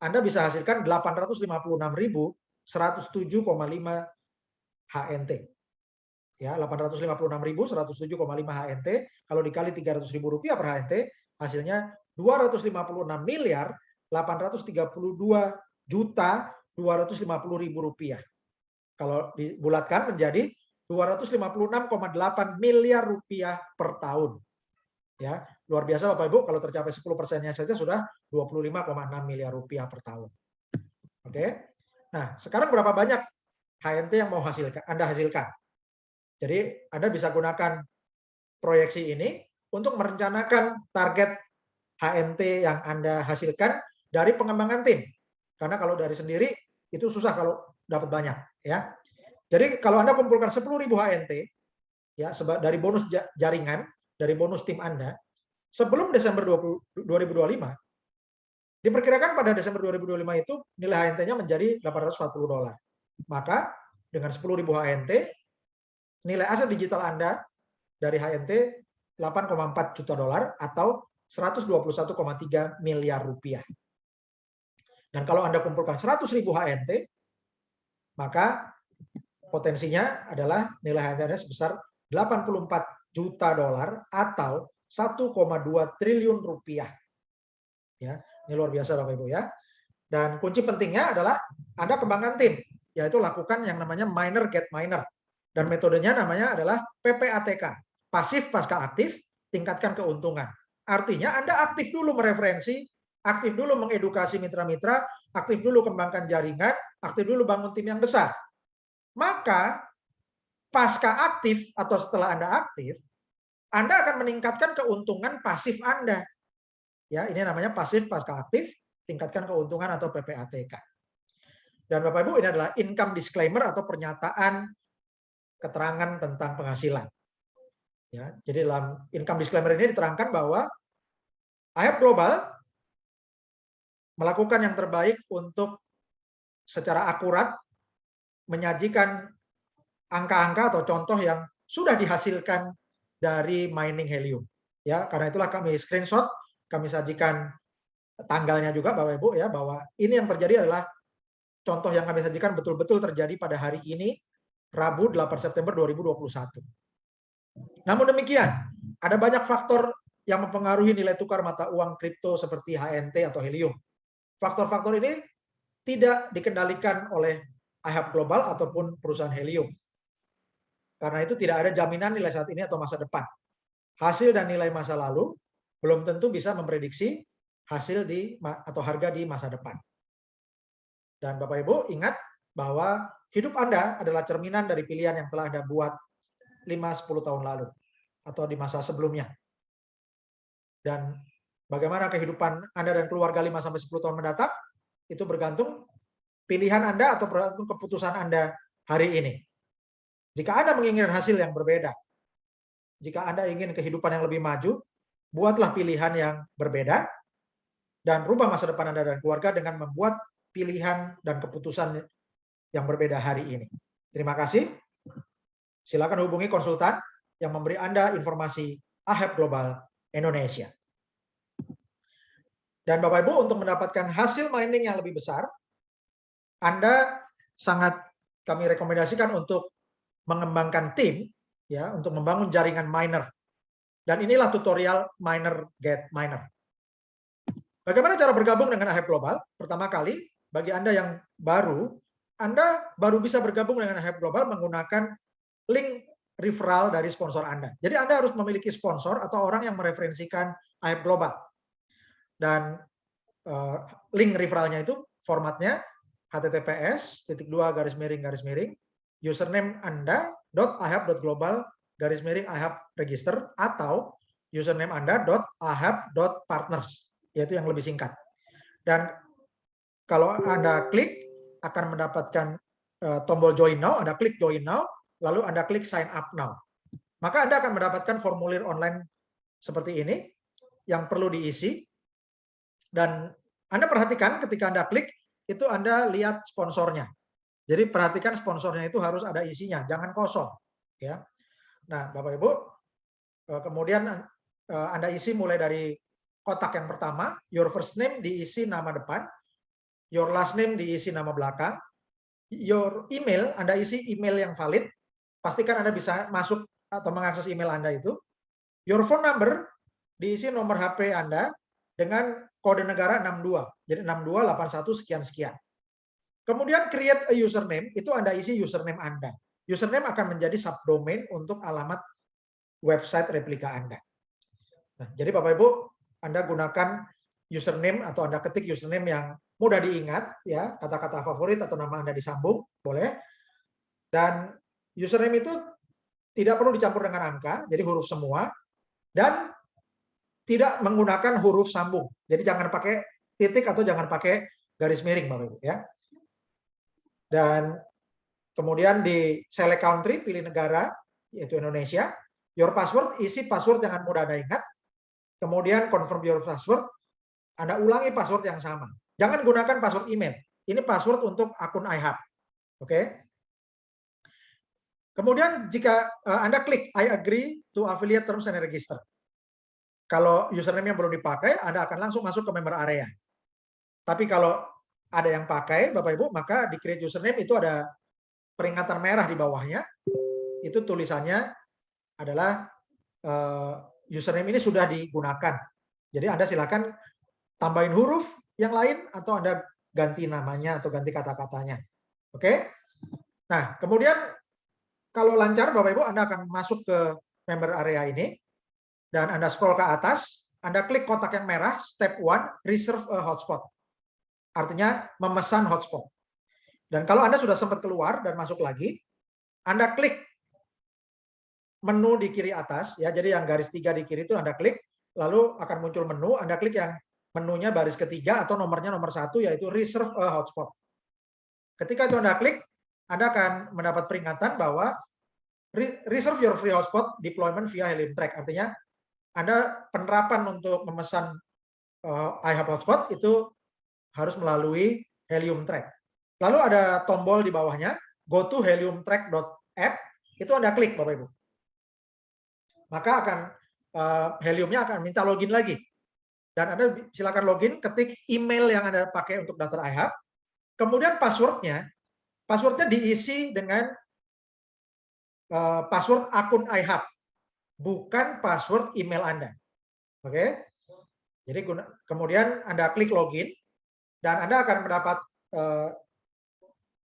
Anda bisa hasilkan 856.107,5 HNT. Ya, 856.107,5 HNT, kalau dikali Rp300.000 per HNT, hasilnya Rp256.832.250.000. Kalau dibulatkan menjadi Rp256,8 miliar per tahun. Ya, luar biasa Bapak Ibu, kalau tercapai 10%-nya saja sudah Rp25,6 miliar per tahun. Oke. Nah, sekarang berapa banyak HNT yang mau Anda hasilkan? Jadi Anda bisa gunakan proyeksi ini untuk merencanakan target HNT yang Anda hasilkan dari pengembangan tim. Karena kalau dari sendiri itu susah kalau dapat banyak, ya. Jadi kalau Anda kumpulkan 10.000 HNT, ya, dari bonus jaringan, dari bonus tim Anda, sebelum Desember 2025, diperkirakan pada Desember 2025 itu nilai HNT-nya menjadi $840. Maka dengan 10.000 HNT, nilai aset digital Anda dari HNT $8,4 juta atau 121,3 miliar rupiah. Dan kalau Anda kumpulkan 100.000 HNT, maka potensinya adalah nilai HNT sebesar $84 juta atau 1,2 triliun rupiah. Ya, ini luar biasa Bapak Ibu ya. Dan kunci pentingnya adalah Anda kembangkan tim, yaitu lakukan yang namanya miner get miner. Dan metodenya namanya adalah PPATK, pasif pasca aktif, tingkatkan keuntungan. Artinya Anda aktif dulu mereferensi, aktif dulu mengedukasi mitra-mitra, aktif dulu kembangkan jaringan, aktif dulu bangun tim yang besar. Maka pasca aktif atau setelah Anda aktif, Anda akan meningkatkan keuntungan pasif Anda. Ya, ini namanya pasif pasca aktif, tingkatkan keuntungan atau PPATK. Dan Bapak Ibu, ini adalah income disclaimer atau pernyataan keterangan tentang penghasilan. Ya, jadi dalam income disclaimer ini diterangkan bahwa IHAP Global melakukan yang terbaik untuk secara akurat menyajikan angka-angka atau contoh yang sudah dihasilkan dari mining helium. Ya, karena itulah kami screenshot, kami sajikan tanggalnya juga Bapak Ibu ya, bahwa ini yang terjadi adalah contoh yang kami sajikan betul-betul terjadi pada hari ini, Rabu 8 September 2021. Namun demikian, ada banyak faktor yang mempengaruhi nilai tukar mata uang kripto seperti HNT atau helium. Faktor-faktor ini tidak dikendalikan oleh IHAP Global ataupun perusahaan helium. Karena itu tidak ada jaminan nilai saat ini atau masa depan. Hasil dan nilai masa lalu belum tentu bisa memprediksi hasil atau harga di masa depan. Dan Bapak Ibu ingat bahwa hidup Anda adalah cerminan dari pilihan yang telah Anda buat 5-10 tahun lalu atau di masa sebelumnya. Dan bagaimana kehidupan Anda dan keluarga 5-10 tahun mendatang itu bergantung pilihan Anda atau bergantung keputusan Anda hari ini. Jika Anda menginginkan hasil yang berbeda, jika Anda ingin kehidupan yang lebih maju, buatlah pilihan yang berbeda dan rubah masa depan Anda dan keluarga dengan membuat pilihan dan keputusan yang berbeda hari ini. Terima kasih. Silakan hubungi konsultan yang memberi Anda informasi IHAP Global Indonesia. Dan Bapak Ibu, untuk mendapatkan hasil mining yang lebih besar, Anda sangat kami rekomendasikan untuk mengembangkan tim, ya, untuk membangun jaringan miner. Dan inilah tutorial miner get miner. Bagaimana cara bergabung dengan IHAP Global? Pertama kali, bagi Anda yang baru, Anda baru bisa bergabung dengan IHAP Global menggunakan link referral dari sponsor Anda. Jadi Anda harus memiliki sponsor atau orang yang mereferensikan IHAP Global. Dan link referralnya itu formatnya https://, username Anda .ihap.global /ihap register atau username Anda .ihap.partners, yaitu yang lebih singkat. Dan kalau Anda klik akan mendapatkan tombol join now, Anda klik join now, lalu Anda klik sign up now. Maka Anda akan mendapatkan formulir online seperti ini yang perlu diisi. Dan Anda perhatikan ketika Anda klik, itu Anda lihat sponsornya. Jadi perhatikan sponsornya itu harus ada isinya, jangan kosong. Ya. Nah, Bapak Ibu, kemudian Anda isi mulai dari kotak yang pertama, your first name diisi nama depan, your last name diisi nama belakang, your email, Anda isi email yang valid, pastikan Anda bisa masuk atau mengakses email Anda itu. Your phone number diisi nomor HP Anda dengan kode negara 62. Jadi 6281 sekian-sekian. Kemudian create a username, itu Anda isi username Anda. Username akan menjadi subdomain untuk alamat website replika Anda. Nah, jadi Bapak Ibu, Anda gunakan username atau Anda ketik username yang mudah diingat, ya, kata-kata favorit atau nama Anda disambung, boleh. Dan username itu tidak perlu dicampur dengan angka, jadi huruf semua, dan tidak menggunakan huruf sambung. Jadi jangan pakai titik atau jangan pakai garis miring Bapak Ibu ya. Dan kemudian di select country, pilih negara, yaitu Indonesia. Your password, isi password dengan mudah Anda ingat. Kemudian confirm your password, Anda ulangi password yang sama. Jangan gunakan password email. Ini password untuk akun iHub. Oke. Kemudian jika Anda klik I agree to affiliate terms and register. Kalau username yang belum dipakai, Anda akan langsung masuk ke member area. Tapi kalau ada yang pakai, Bapak Ibu, maka di create username itu ada peringatan merah di bawahnya. Itu tulisannya adalah username ini sudah digunakan. Jadi Anda silakan tambahin huruf yang lain atau Anda ganti namanya atau ganti kata-katanya. Oke? Nah, kemudian kalau lancar Bapak Ibu, Anda akan masuk ke member area ini dan Anda scroll ke atas, Anda klik kotak yang merah, step 1, reserve a hotspot. Artinya memesan hotspot. Dan kalau Anda sudah sempat keluar dan masuk lagi, Anda klik menu di kiri atas, ya. Jadi yang garis 3 di kiri itu Anda klik, lalu akan muncul menu, Anda klik yang menunya baris ketiga atau nomornya nomor 1, yaitu reserve a hotspot. Ketika itu Anda klik, Anda akan mendapat peringatan bahwa reserve your free hotspot deployment via Helium Track. Artinya Anda penerapan untuk memesan iHub hotspot itu harus melalui Helium Track. Lalu ada tombol di bawahnya, go to heliumtrack.app, itu Anda klik Bapak Ibu. Maka akan Heliumnya akan minta login lagi. Dan Anda silakan login, ketik email yang Anda pakai untuk daftar iHub. Kemudian passwordnya diisi dengan password akun iHub, bukan password email Anda. Oke? Jadi kemudian Anda klik login, dan Anda akan mendapat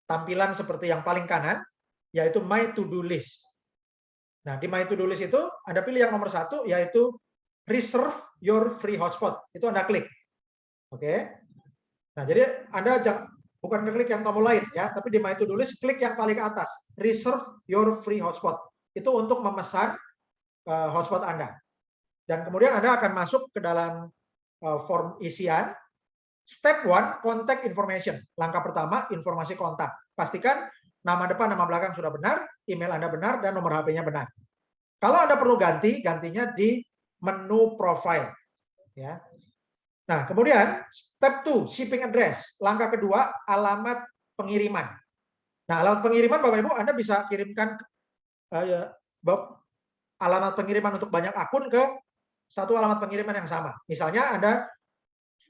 tampilan seperti yang paling kanan, yaitu My To Do List. Nah, di My To Do List itu Anda pilih yang nomor 1, yaitu Reserve Your Free Hotspot. Itu Anda klik. Oke? Nah, jadi Anda bukan klik yang tombol lain, ya, tapi di My To Do List klik yang paling atas, Reserve Your Free Hotspot. Itu untuk memesan hotspot Anda. Dan kemudian Anda akan masuk ke dalam form isian. Step 1, contact information. Langkah pertama, informasi kontak. Pastikan nama depan, nama belakang sudah benar, email Anda benar, dan nomor HP-nya benar. Kalau Anda perlu gantinya di menu profile. Ya. Nah, kemudian step 2, shipping address. Langkah kedua, alamat pengiriman. Nah, alamat pengiriman Bapak Ibu, Anda bisa kirimkan alamat pengiriman untuk banyak akun ke satu alamat pengiriman yang sama. Misalnya Anda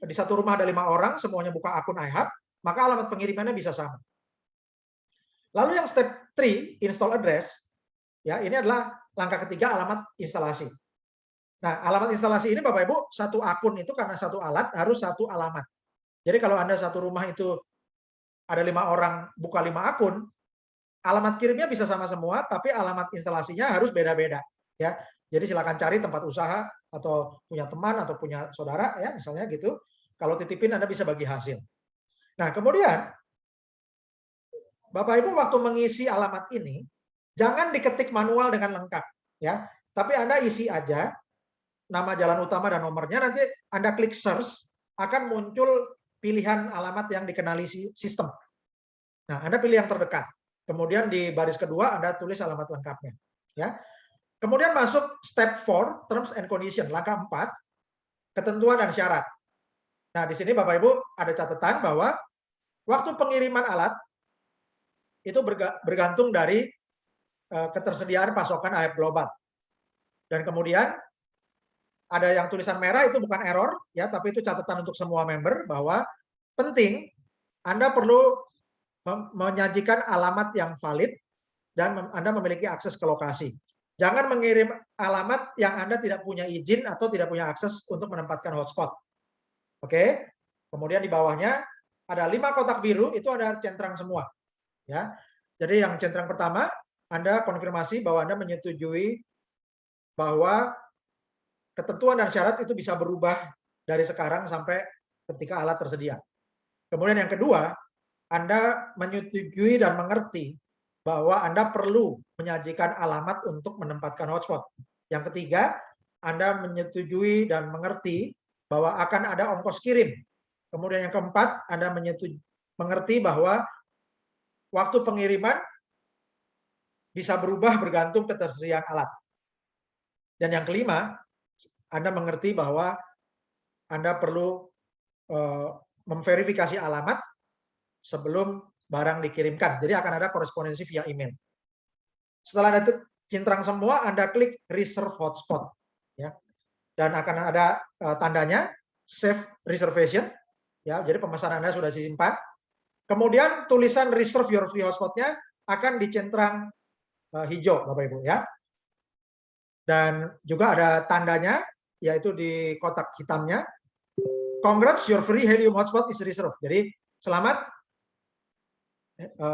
di satu rumah ada 5 orang, semuanya buka akun iHub, maka alamat pengirimannya bisa sama. Lalu yang step 3, install address, ya, ini adalah langkah ketiga, alamat instalasi. Nah, alamat instalasi ini Bapak Ibu, satu akun itu karena satu alat harus satu alamat. Jadi kalau Anda satu rumah itu ada 5 orang buka 5 akun, alamat kirimnya bisa sama semua, tapi alamat instalasinya harus beda-beda. Ya, jadi silakan cari tempat usaha atau punya teman atau punya saudara, ya, misalnya gitu. Kalau titipin Anda bisa bagi hasil. Nah, kemudian Bapak Ibu waktu mengisi alamat ini jangan diketik manual dengan lengkap, ya. Tapi Anda isi aja nama jalan utama dan nomornya, nanti Anda klik search, akan muncul pilihan alamat yang dikenali sistem. Nah, Anda pilih yang terdekat. Kemudian di baris kedua Anda tulis alamat lengkapnya, ya. Kemudian masuk step 4, terms and condition, langkah 4, ketentuan dan syarat. Nah, di sini Bapak Ibu ada catatan bahwa waktu pengiriman alat itu bergantung dari ketersediaan pasokan iHub global. Dan kemudian ada yang tulisan merah itu bukan error, ya, tapi itu catatan untuk semua member bahwa penting Anda perlu menyajikan alamat yang valid dan Anda memiliki akses ke lokasi. Jangan mengirim alamat yang Anda tidak punya izin atau tidak punya akses untuk menempatkan hotspot. Oke, kemudian di bawahnya ada 5 kotak biru, itu ada centang semua. Ya, jadi yang centang pertama, Anda konfirmasi bahwa Anda menyetujui bahwa ketentuan dan syarat itu bisa berubah dari sekarang sampai ketika alat tersedia. Kemudian yang kedua, Anda menyetujui dan mengerti bahwa Anda perlu menyajikan alamat untuk menempatkan hotspot. Yang ketiga, Anda menyetujui dan mengerti bahwa akan ada ongkos kirim Kemudian yang keempat, Anda mengerti bahwa waktu pengiriman bisa berubah bergantung ketersediaan alat. Dan yang kelima, Anda mengerti bahwa Anda perlu memverifikasi alamat sebelum barang dikirimkan. Jadi akan ada korespondensi via email. Setelah Anda cintrang semua, Anda klik reserve hotspot, ya, dan akan ada tandanya save reservation, ya. Jadi pemesanan Anda sudah disimpan. Kemudian tulisan reserve your free hotspot-nya akan dicentrang hijau, Bapak Ibu, ya. Dan juga ada tandanya, yaitu di kotak hitamnya, congrats, your free helium hotspot is reserved. Jadi selamat,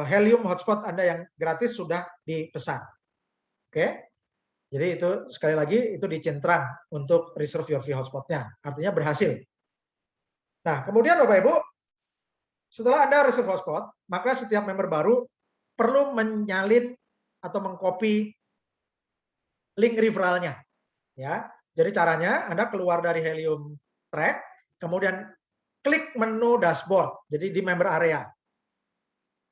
helium hotspot Anda yang gratis sudah dipesan. Oke, jadi itu sekali lagi itu dicentrang untuk reserve your free hotspot-nya, artinya berhasil. Nah, kemudian Bapak Ibu, setelah Anda reserve hotspot, maka setiap member baru perlu menyalin atau mengcopy link referralnya, ya. Jadi caranya Anda keluar dari Helium Track, kemudian klik menu dashboard, jadi di member area.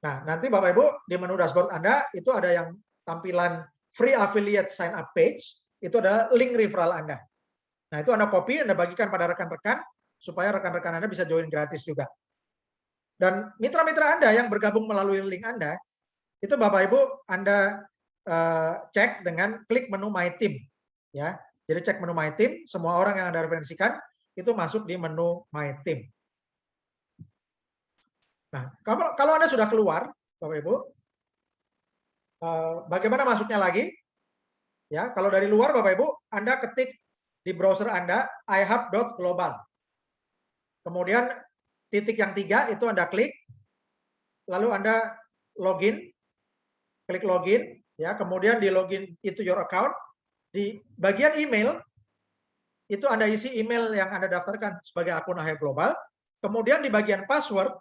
Nah, nanti Bapak Ibu di menu dashboard Anda itu ada yang tampilan free affiliate sign up page, itu adalah link referral Anda. Nah, itu Anda copy, Anda bagikan pada rekan-rekan supaya rekan-rekan Anda bisa join gratis juga. Dan mitra-mitra Anda yang bergabung melalui link Anda, itu Bapak Ibu Anda cek dengan klik menu My Team, ya. Jadi cek menu My Team, semua orang yang Anda referensikan itu masuk di menu My Team. Nah, kalau Anda sudah keluar, Bapak Ibu, bagaimana masuknya lagi? Ya, kalau dari luar Bapak Ibu, Anda ketik di browser Anda ihub.global. Kemudian titik yang 3 itu Anda klik, lalu Anda login, klik login, ya, kemudian di login into your account, di bagian email itu Anda isi email yang Anda daftarkan sebagai akun IHUB Global. Kemudian di bagian password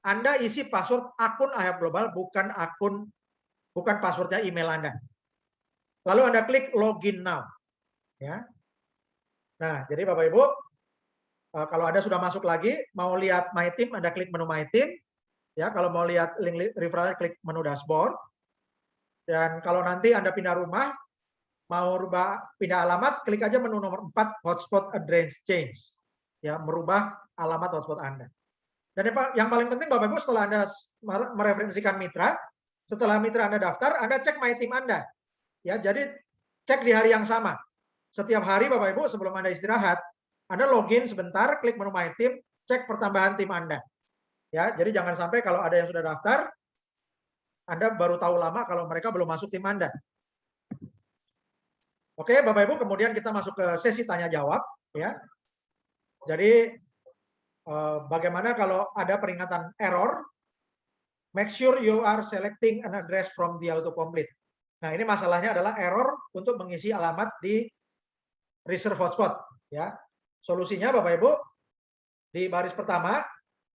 Anda isi password akun IHUB Global, bukan passwordnya email Anda. Lalu Anda klik login now, ya. Nah, jadi Bapak Ibu, kalau Anda sudah masuk lagi, mau lihat My Team, Anda klik menu My Team, ya. Kalau mau lihat link referral, klik menu dashboard. Dan kalau nanti Anda pindah rumah, mau pindah alamat, klik aja menu nomor 4 hotspot address change, ya, merubah alamat hotspot Anda. Dan yang paling penting Bapak Ibu, setelah Anda mereferensikan mitra, setelah mitra Anda daftar, Anda cek My Team Anda, ya. Jadi cek di hari yang sama. Setiap hari Bapak Ibu sebelum Anda istirahat, Anda login sebentar, klik menu My Team, cek pertambahan tim Anda, ya. Jadi jangan sampai kalau ada yang sudah daftar, Anda baru tahu lama kalau mereka belum masuk tim Anda. Oke, Bapak Ibu, kemudian kita masuk ke sesi tanya jawab, ya. Jadi bagaimana kalau ada peringatan error? Make sure you are selecting an address from the autocomplete. Nah, ini masalahnya adalah error untuk mengisi alamat di reserve hotspot, ya. Solusinya Bapak Ibu, di baris pertama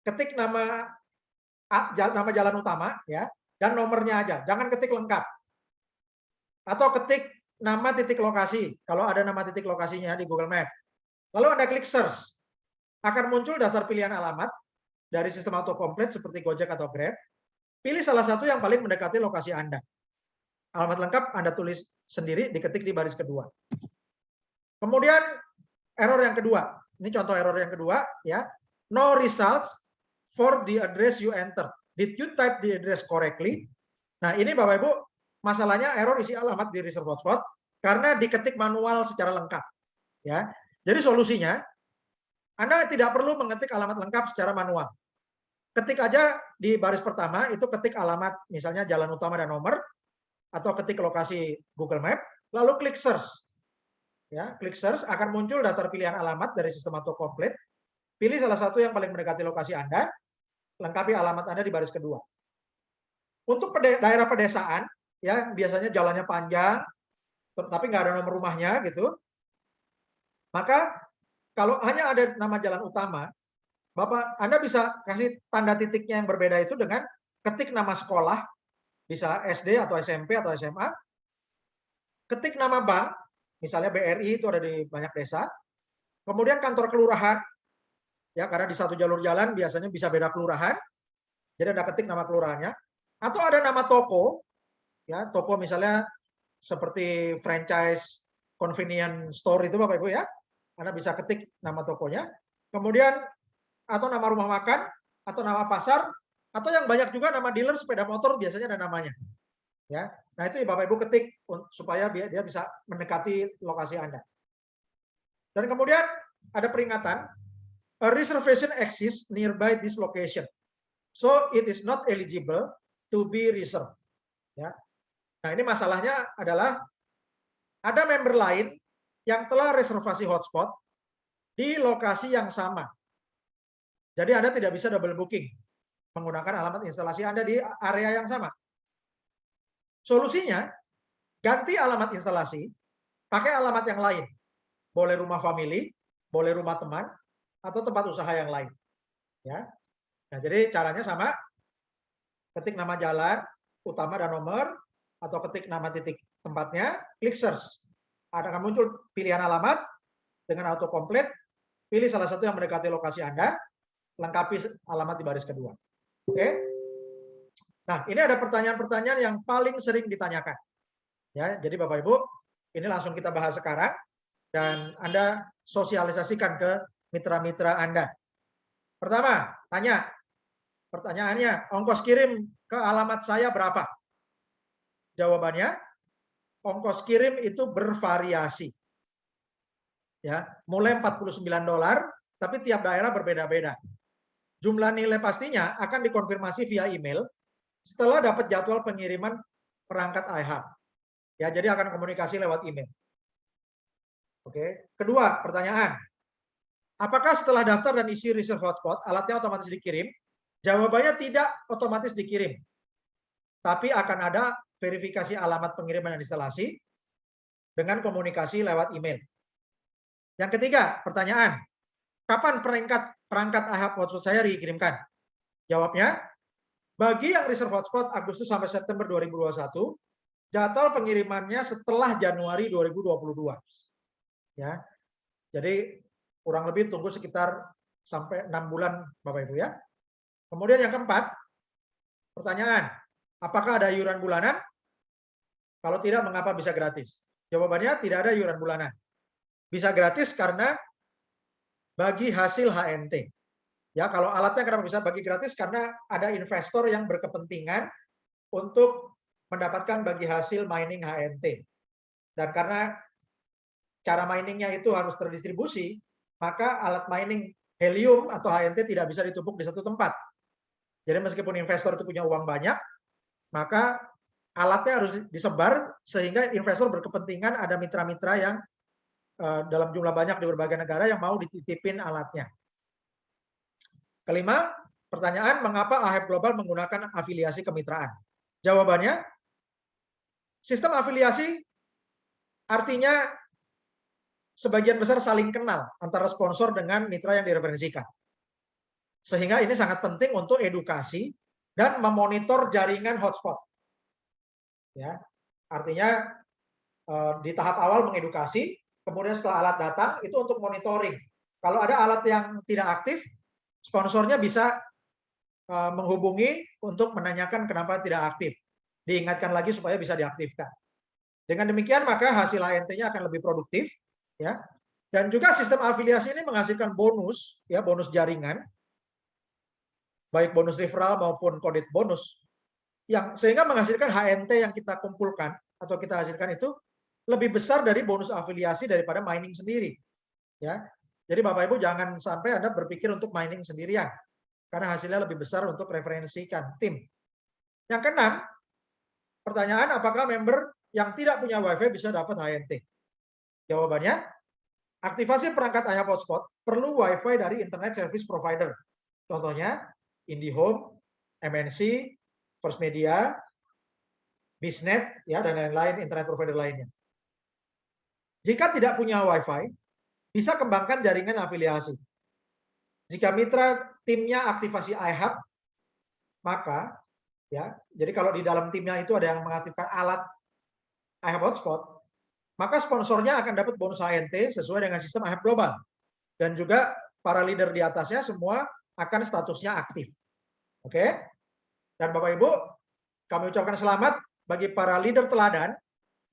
ketik nama jalan utama, ya, dan nomornya aja, jangan ketik lengkap. Atau ketik nama titik lokasi, kalau ada nama titik lokasinya di Google Map. Lalu Anda klik search. Akan muncul daftar pilihan alamat dari sistem autocomplete seperti Gojek atau Grab. Pilih salah satu yang paling mendekati lokasi Anda. Alamat lengkap Anda tulis sendiri, diketik di baris kedua. Kemudian error yang kedua. Ini contoh error yang kedua, ya. No results for the address you enter. Did you type the address correctly? Nah, ini Bapak Ibu, masalahnya error isi alamat di reserve hotspot karena diketik manual secara lengkap, ya. Jadi solusinya, Anda tidak perlu mengetik alamat lengkap secara manual. Ketik aja di baris pertama, itu ketik alamat misalnya jalan utama dan nomor, atau ketik lokasi Google Map, lalu klik search. Ya, klik search, akan muncul daftar pilihan alamat dari sistem autocomplete. Pilih salah satu yang paling mendekati lokasi Anda, lengkapi alamat Anda di baris kedua. Untuk daerah pedesaan, ya, biasanya jalannya panjang, tapi nggak ada nomor rumahnya gitu. Maka kalau hanya ada nama jalan utama, Bapak Anda bisa kasih tanda titiknya yang berbeda itu dengan ketik nama sekolah, bisa SD atau SMP atau SMA, ketik nama bank, misalnya BRI itu ada di banyak desa, kemudian kantor kelurahan, ya karena di satu jalur jalan biasanya bisa beda kelurahan, jadi Anda ketik nama kelurahannya, atau ada nama toko, ya toko misalnya seperti franchise convenience store itu Bapak Ibu ya, Anda bisa ketik nama tokonya, kemudian atau nama rumah makan, atau nama pasar, atau yang banyak juga nama dealer sepeda motor biasanya ada namanya. Ya, nah itu Bapak Ibu ketik supaya dia bisa mendekati lokasi Anda. Dan kemudian ada peringatan, a reservation exists nearby this location, so it is not eligible to be reserved. Ya, nah ini masalahnya adalah ada member lain yang telah reservasi hotspot di lokasi yang sama. Jadi Anda tidak bisa double booking menggunakan alamat instalasi Anda di area yang sama. Solusinya, ganti alamat instalasi, pakai alamat yang lain. Boleh rumah family, boleh rumah teman, atau tempat usaha yang lain. Ya. Nah, jadi caranya sama, ketik nama jalan, utama dan nomor, atau ketik nama titik tempatnya, klik search. Akan muncul pilihan alamat dengan autocomplete, pilih salah satu yang mendekati lokasi Anda, lengkapi alamat di baris kedua. Oke? Nah, ini ada pertanyaan-pertanyaan yang paling sering ditanyakan. Ya, jadi Bapak Ibu, ini langsung kita bahas sekarang dan Anda sosialisasikan ke mitra-mitra Anda. Pertama, pertanyaannya, ongkos kirim ke alamat saya berapa? Jawabannya, ongkos kirim itu bervariasi. Ya, mulai $49, tapi tiap daerah berbeda-beda. Jumlah nilai pastinya akan dikonfirmasi via email setelah dapat jadwal pengiriman perangkat iHub. Ya, jadi akan komunikasi lewat email. Oke. Kedua, pertanyaan. Apakah setelah daftar dan isi reserve hotspot, alatnya otomatis dikirim? Jawabannya tidak otomatis dikirim. Tapi akan ada verifikasi alamat pengiriman dan instalasi dengan komunikasi lewat email. Yang ketiga, pertanyaan. Kapan perangkat iHub hotspot saya dikirimkan? Jawabnya, bagi yang reserve hotspot Agustus sampai September 2021, jadwal pengirimannya setelah Januari 2022. Ya. Jadi kurang lebih tunggu sekitar sampai 6 bulan Bapak Ibu ya. Kemudian yang keempat, pertanyaan, apakah ada iuran bulanan? Kalau tidak, mengapa bisa gratis? Jawabannya tidak ada iuran bulanan. Bisa gratis karena bagi hasil HNT. Ya, kalau alatnya kenapa bisa bagi gratis? Karena ada investor yang berkepentingan untuk mendapatkan bagi hasil mining HNT. Dan karena cara miningnya itu harus terdistribusi, maka alat mining helium atau HNT tidak bisa ditumpuk di satu tempat. Jadi meskipun investor itu punya uang banyak, maka alatnya harus disebar sehingga investor berkepentingan ada mitra-mitra yang dalam jumlah banyak di berbagai negara yang mau dititipin alatnya. Kelima, pertanyaan, mengapa AHEB Global menggunakan afiliasi kemitraan? Jawabannya, sistem afiliasi artinya sebagian besar saling kenal antara sponsor dengan mitra yang direferensikan. Sehingga ini sangat penting untuk edukasi dan memonitor jaringan hotspot. Ya, artinya di tahap awal mengedukasi, kemudian setelah alat datang itu untuk monitoring. Kalau ada alat yang tidak aktif, sponsornya bisa menghubungi untuk menanyakan kenapa tidak aktif. Diingatkan lagi supaya bisa diaktifkan. Dengan demikian maka hasil HNT-nya akan lebih produktif, ya. Dan juga sistem afiliasi ini menghasilkan bonus, ya, bonus jaringan, baik bonus referral maupun kredit bonus, yang sehingga menghasilkan HNT yang kita kumpulkan atau kita hasilkan itu lebih besar dari bonus afiliasi daripada mining sendiri, ya. Jadi Bapak Ibu jangan sampai Anda berpikir untuk mining sendirian, karena hasilnya lebih besar untuk referensikan tim. Yang keenam, pertanyaan, apakah member yang tidak punya WiFi bisa dapat HNT? Jawabannya, aktivasi perangkat iHub hotspot perlu WiFi dari Internet Service Provider. Contohnya, IndiHome, MNC, First Media, Biznet, ya, dan lain-lain Internet Provider lainnya. Jika tidak punya WiFi, bisa kembangkan jaringan afiliasi. Jika mitra timnya aktivasi iHub, maka ya, jadi kalau di dalam timnya itu ada yang mengaktifkan alat iHub hotspot, maka sponsornya akan dapat bonus HNT sesuai dengan sistem iHub Global. Dan juga para leader di atasnya semua akan statusnya aktif. Oke? Dan Bapak Ibu, kami ucapkan selamat bagi para leader teladan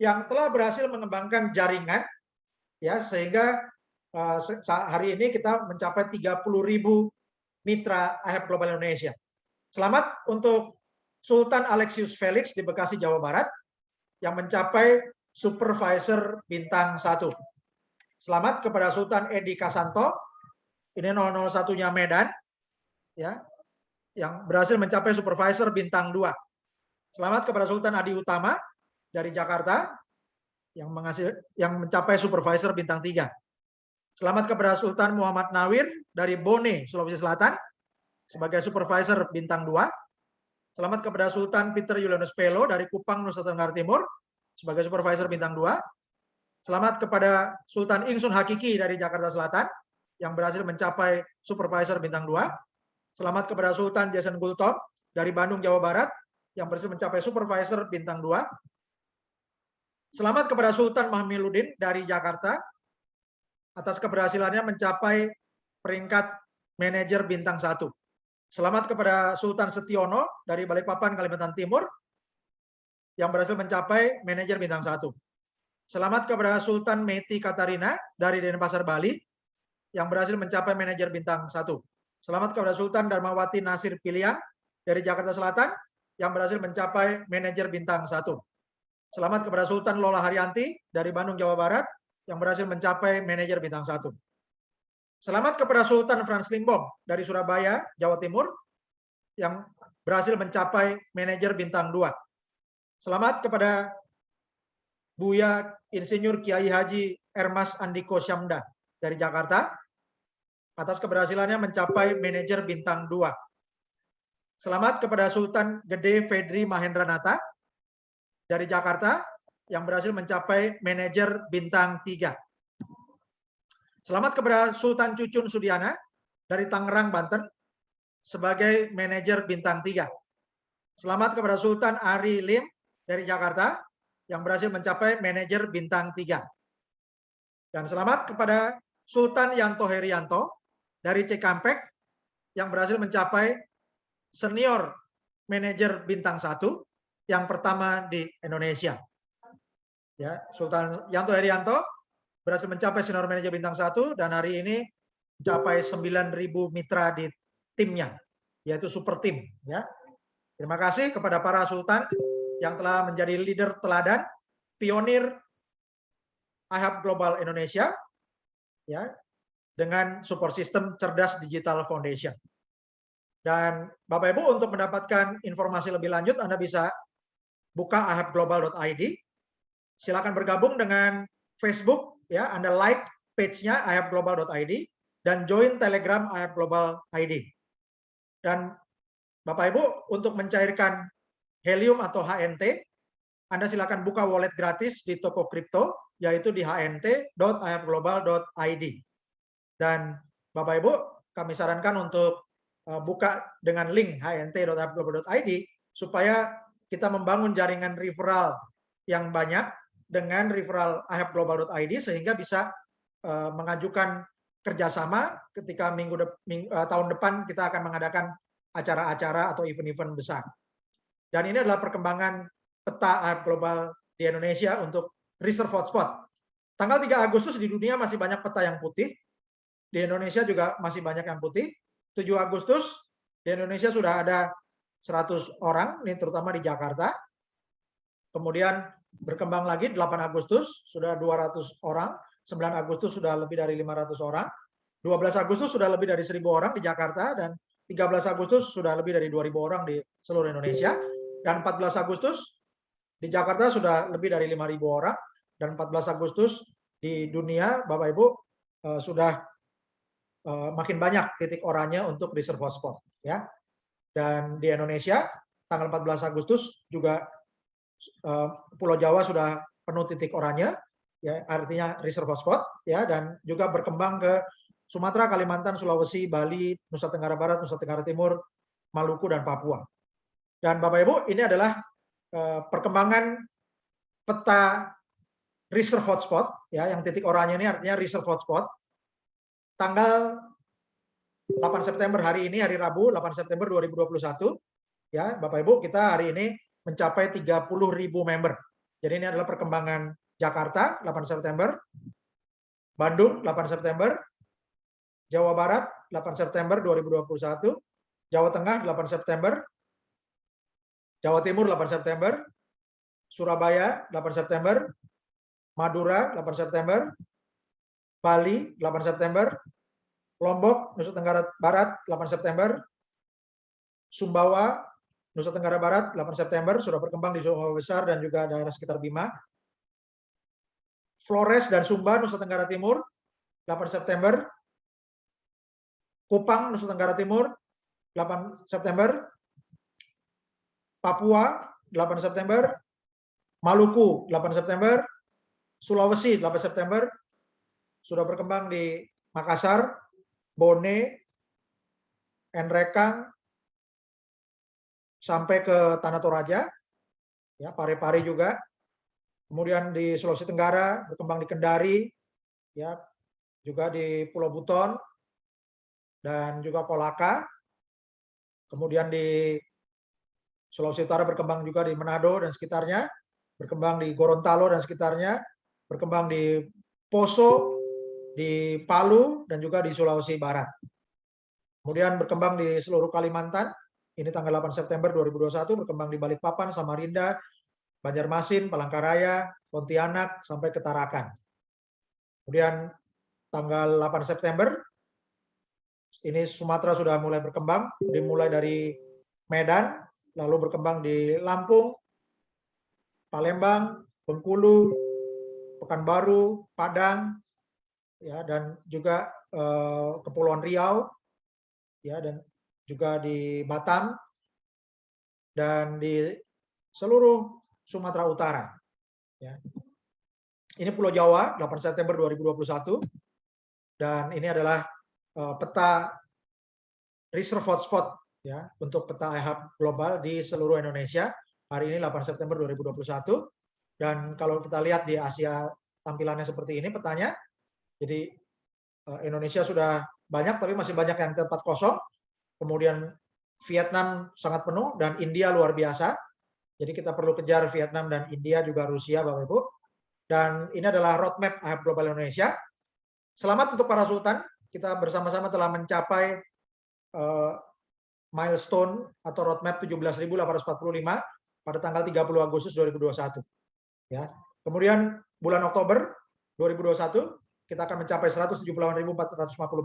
yang telah berhasil mengembangkan jaringan, ya, sehingga hari ini kita mencapai 30.000 mitra IHAP Global Indonesia. Selamat untuk Sultan Alexius Felix di Bekasi, Jawa Barat, yang mencapai Supervisor Bintang 1. Selamat kepada Sultan Edi Kasanto, ini 001-nya Medan, ya, yang berhasil mencapai Supervisor Bintang 2. Selamat kepada Sultan Adi Utama dari Jakarta, yang mencapai Supervisor Bintang 3. Selamat kepada Sultan Muhammad Nawir dari Bone, Sulawesi Selatan, sebagai Supervisor Bintang 2. Selamat kepada Sultan Peter Julianus Pelo dari Kupang, Nusa Tenggara Timur, sebagai Supervisor Bintang 2. Selamat kepada Sultan Ingsun Hakiki dari Jakarta Selatan, yang berhasil mencapai Supervisor Bintang 2. Selamat kepada Sultan Jason Gultom dari Bandung, Jawa Barat, yang berhasil mencapai Supervisor Bintang 2. Selamat kepada Sultan Mahmiludin dari Jakarta, atas keberhasilannya mencapai peringkat Manajer Bintang 1. Selamat kepada Sultan Setiono dari Balikpapan, Kalimantan Timur, yang berhasil mencapai Manajer Bintang 1. Selamat kepada Sultan Meti Katarina dari Denpasar, Bali, yang berhasil mencapai Manajer Bintang 1. Selamat kepada Sultan Darmawati Nasir Piliang dari Jakarta Selatan, yang berhasil mencapai Manajer Bintang 1. Selamat kepada Sultan Lola Haryanti dari Bandung, Jawa Barat, yang berhasil mencapai Manajer Bintang 1. Selamat kepada Sultan Frans Limbong dari Surabaya, Jawa Timur, yang berhasil mencapai Manajer Bintang 2. Selamat kepada Buya Insinyur Kiai Haji Ermas Andiko Syamda dari Jakarta, atas keberhasilannya mencapai Manajer Bintang 2. Selamat kepada Sultan Gede Fedri Mahendranata dari Jakarta, yang berhasil mencapai Manajer Bintang 3. Selamat kepada Sultan Cucun Sudiana dari Tangerang, Banten, sebagai Manajer Bintang 3. Selamat kepada Sultan Ari Lim dari Jakarta, yang berhasil mencapai Manajer Bintang 3. Dan selamat kepada Sultan Yanto Herianto dari Cikampek, yang berhasil mencapai Senior Manajer Bintang 1 yang pertama di Indonesia. Ya, Sultan Yanto Herianto berhasil mencapai Senior Manajer Bintang 1 dan hari ini mencapai 9.000 mitra di timnya, yaitu super tim. Ya. Terima kasih kepada para sultan yang telah menjadi leader teladan, pionir IHAP Global Indonesia, ya, dengan support system Cerdas Digital Foundation. Dan Bapak Ibu, untuk mendapatkan informasi lebih lanjut, Anda bisa buka ihapglobal.id. Silakan bergabung dengan Facebook, ya, Anda like page-nya ihapglobal.id dan join Telegram ihapglobal.id. Dan Bapak Ibu, untuk mencairkan Helium atau HNT, Anda silakan buka wallet gratis di toko kripto, yaitu di hnt.ihapglobal.id. Dan Bapak Ibu, kami sarankan untuk buka dengan link hnt.ihapglobal.id supaya kita membangun jaringan referral yang banyak dengan referral ihapglobal.id sehingga bisa mengajukan kerjasama ketika tahun depan kita akan mengadakan acara-acara atau event-event besar. Dan ini adalah perkembangan peta IHAP Global di Indonesia untuk reserve hotspot. Tanggal 3 Agustus di dunia masih banyak peta yang putih, di Indonesia juga masih banyak yang putih. 7 Agustus di Indonesia sudah ada 100 orang, ini terutama di Jakarta. Kemudian berkembang lagi 8 Agustus sudah 200 orang, 9 Agustus sudah lebih dari 500 orang, 12 Agustus sudah lebih dari 1.000 orang di Jakarta, dan 13 Agustus sudah lebih dari 2.000 orang di seluruh Indonesia, dan 14 Agustus di Jakarta sudah lebih dari 5.000 orang, dan 14 Agustus di dunia, Bapak Ibu, sudah makin banyak titik oranye untuk reserve hotspot, ya. Dan di Indonesia tanggal 14 Agustus juga Pulau Jawa sudah penuh titik oranye, ya, artinya reserve hotspot, ya, dan juga berkembang ke Sumatera, Kalimantan, Sulawesi, Bali, Nusa Tenggara Barat, Nusa Tenggara Timur, Maluku, dan Papua. Dan Bapak Ibu, ini adalah perkembangan peta reserve hotspot, ya, yang titik oranye ini artinya reserve hotspot. Tanggal 8 September hari ini, hari Rabu, 8 September 2021. Ya, Bapak Ibu, kita hari ini mencapai 30.000 member. Jadi ini adalah perkembangan Jakarta 8 September, Bandung 8 September, Jawa Barat 8 September 2021, Jawa Tengah 8 September, Jawa Timur 8 September, Surabaya 8 September, Madura 8 September, Bali 8 September, Lombok, Nusa Tenggara Barat 8 September, Sumbawa, Nusa Tenggara Barat 8 September, sudah berkembang di Sumbawa Besar dan juga daerah sekitar Bima. Flores dan Sumba, Nusa Tenggara Timur 8 September, Kupang, Nusa Tenggara Timur 8 September, Papua 8 September, Maluku 8 September, Sulawesi 8 September, sudah berkembang di Makassar, Bone, Enrekang, sampai ke Tanah Toraja, ya, Pare-Pare juga. Kemudian di Sulawesi Tenggara berkembang di Kendari, ya, juga di Pulau Buton dan juga Kolaka. Kemudian di Sulawesi Utara berkembang juga di Manado dan sekitarnya, berkembang di Gorontalo dan sekitarnya, berkembang di Poso, di Palu, dan juga di Sulawesi Barat. Kemudian berkembang di seluruh Kalimantan, ini tanggal 8 September 2021, berkembang di Balikpapan, Samarinda, Banjarmasin, Palangkaraya, Pontianak, sampai ke Tarakan. Kemudian tanggal 8 September, ini Sumatera sudah mulai berkembang, dimulai dari Medan, lalu berkembang di Lampung, Palembang, Bengkulu, Pekanbaru, Padang, ya, dan juga Kepulauan Riau, ya, dan juga di Batam, dan di seluruh Sumatera Utara. Ya. Ini Pulau Jawa, 8 September 2021, dan ini adalah peta reserve hotspot, ya, untuk peta IHAB global di seluruh Indonesia. Hari ini 8 September 2021, dan kalau kita lihat di Asia tampilannya seperti ini petanya. Jadi Indonesia sudah banyak, tapi masih banyak yang tempat kosong. Kemudian Vietnam sangat penuh dan India luar biasa. Jadi kita perlu kejar Vietnam dan India, juga Rusia, Bapak Ibu. Dan ini adalah roadmap IHAB Global Indonesia. Selamat untuk para sultan, kita bersama-sama telah mencapai milestone atau roadmap 17.845 pada tanggal 30 Agustus 2021. Ya. Kemudian bulan Oktober 2021 kita akan mencapai 178.450